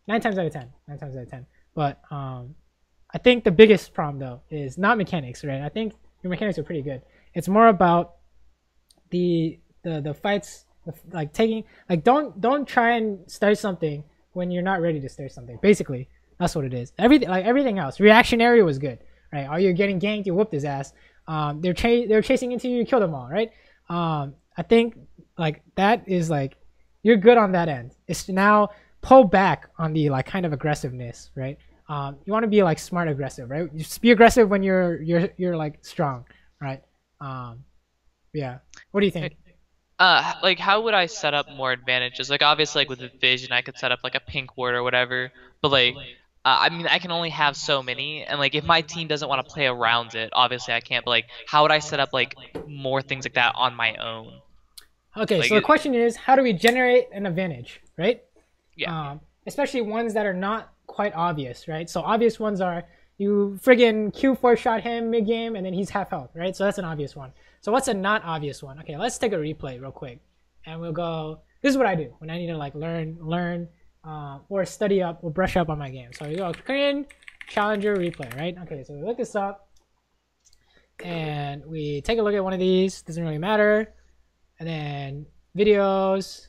times out of 10, 9 times out of 10. But I think the biggest problem though is not mechanics, right? I think your mechanics are pretty good. It's more about the fights, like taking like don't try and start something when you're not ready to start something. Basically, that's what it is. Everything else, reactionary was good. Right? Are you getting ganked? You whooped his ass. They're chasing into you. You kill them all. Right? I think like that is like you're good on that end. It's now pull back on the like kind of aggressiveness. Right? You want to be like smart aggressive. Right? Just be aggressive when you're like strong. Right? Yeah. What do you think? Like how would I set up more advantages? Like obviously like with the vision I could set up like a pink ward or whatever, but like I mean I can only have so many, and like if my team doesn't want to play around it, obviously I can't, but like how would I set up like more things like that on my own? Okay, Like so the question is, how do we generate an advantage, right? Yeah. Especially ones that are not quite obvious, right? So obvious ones are you friggin' Q4 shot him mid game and then he's half health, right? So that's an obvious one. So what's a not obvious one? Okay, let's take a replay real quick, and we'll go. This is what I do when I need to like learn, or study up or brush up on my game. So we go Korean Challenger replay, right? Okay, so we look this up, and we take a look at one of these. Doesn't really matter, and then videos.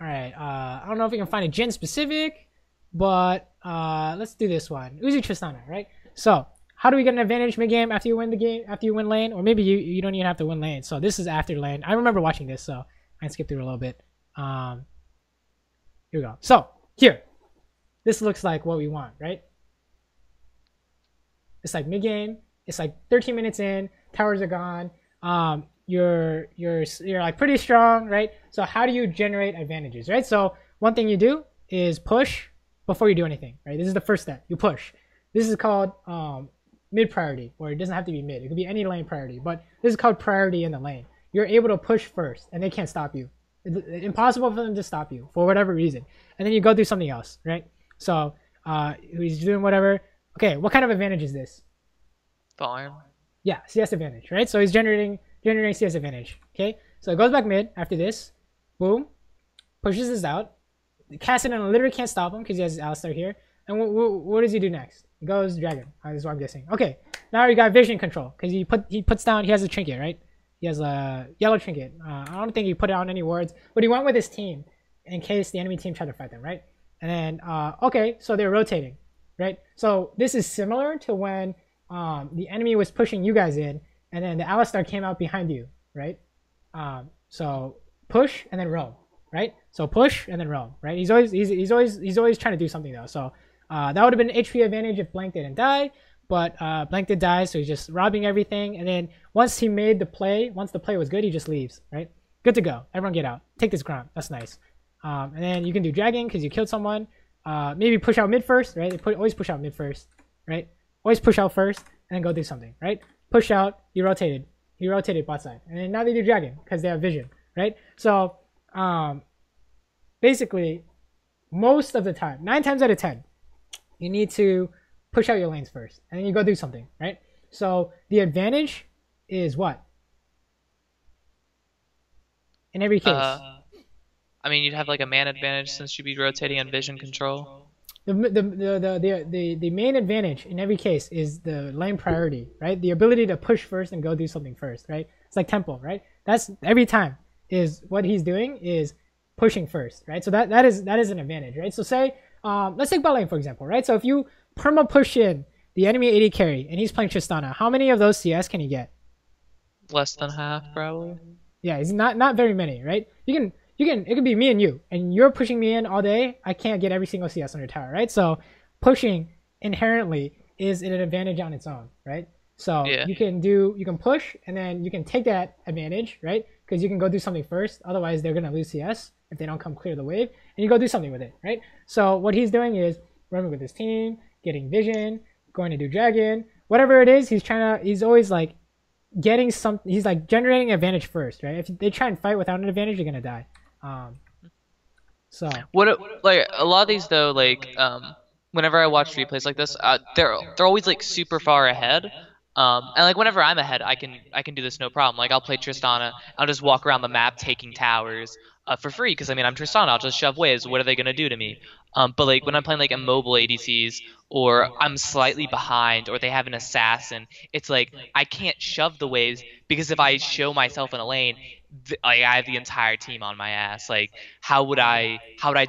All right, I don't know if we can find a Jhin specific, but let's do this one. Uzi Tristana, right? So how do we get an advantage mid game after you win the game, after you win lane, or maybe you don't even have to win lane. So this is after lane. I remember watching this, so I can skip through a little bit. Here we go. So here, this looks like what we want, right? It's like mid game. It's like 13 minutes in. Towers are gone. You're like pretty strong, right? So how do you generate advantages, right? So one thing you do is push before you do anything, right? This is the first step. You push. This is called mid priority, or it doesn't have to be mid. It could be any lane priority, but this is called priority in the lane. You're able to push first, and they can't stop you, Impossible for them to stop you for whatever reason. And then you go do something else, right? So he's doing whatever. Okay, what kind of advantage is this? Farm. Yeah, CS advantage, right? So he's generating CS advantage. Okay, so it goes back mid after this. Boom, pushes this out. Cassidy literally can't stop him because he has Alistar here. And what does he do next? He goes dragon. That's what I'm guessing. Okay, now he got vision control because he puts down. He has a trinket, right? He has a yellow trinket. I don't think he put it on any wards, but he went with his team in case the enemy team tried to fight them, right? And then okay, so they're rotating, right? So this is similar to when the enemy was pushing you guys in, and then the Alistar came out behind you, right? So push and then roam, right? So push and then roam, right? He's always trying to do something though. So that would have been an HP advantage if Blank didn't die, but Blank did die, so he's just robbing everything. And then once he made the play, once the play was good, he just leaves, right? Good to go. Everyone get out. Take this ground. That's nice. And then you can do dragging because you killed someone. Maybe push out mid first, right? Always push out mid first, right? Always push out first and then go do something, right? Push out. You rotated. He rotated bot side, and then now they do dragon because they have vision, right? So basically, most of the time, 9 times out of 10, you need to push out your lanes first, and then you go do something, right? So the advantage is what? In every case. I mean, you'd have like a man advantage since you'd be rotating on vision control. The main advantage in every case is the lane priority, right? The ability to push first and go do something first, right? It's like tempo, right? That's every time is what he's doing is pushing first, right? So that is an advantage, right? So say let's take bot lane for example, right? So if you perma push in the enemy AD carry and he's playing Tristana, how many of those CS can he get? Less than half, probably. Yeah, he's not very many, right? It could be me and you, and you're pushing me in all day. I can't get every single CS on your tower, right? So pushing inherently is an advantage on its own, right? So Yeah. you can push, and then you can take that advantage, right? Because you can go do something first. Otherwise, they're gonna lose CS if they don't come clear the wave, and you go do something with it, right? So what he's doing is running with his team, getting vision, going to do dragon, whatever it is. He's always like getting some. He's like generating advantage first, right? If they try and fight without an advantage, you're gonna die. So Like a lot of these though, like whenever I watch replays like this, they're always like super far ahead. And like whenever I'm ahead, I can do this no problem. Like I'll play Tristana, I'll just walk around the map taking towers for free because I mean I'm Tristana, I'll just shove waves. What are they gonna do to me? But like when I'm playing like immobile ADCs or I'm slightly behind or they have an assassin, it's like I can't shove the waves because if I show myself in a lane, I have the entire team on my ass. Like how would I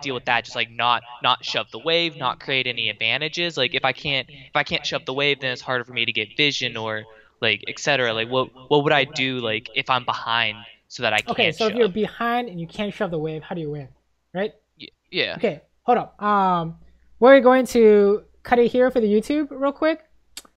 deal with that? Just like not shove the wave, not create any advantages. Like if I can't shove the wave, then it's harder for me to get vision or like etc. Like what would I do like if I'm behind so that I can't okay, so shove? if you're behind and you can't shove the wave, how do you win, right? Yeah. Okay, hold up. We're going to cut it here for the YouTube real quick.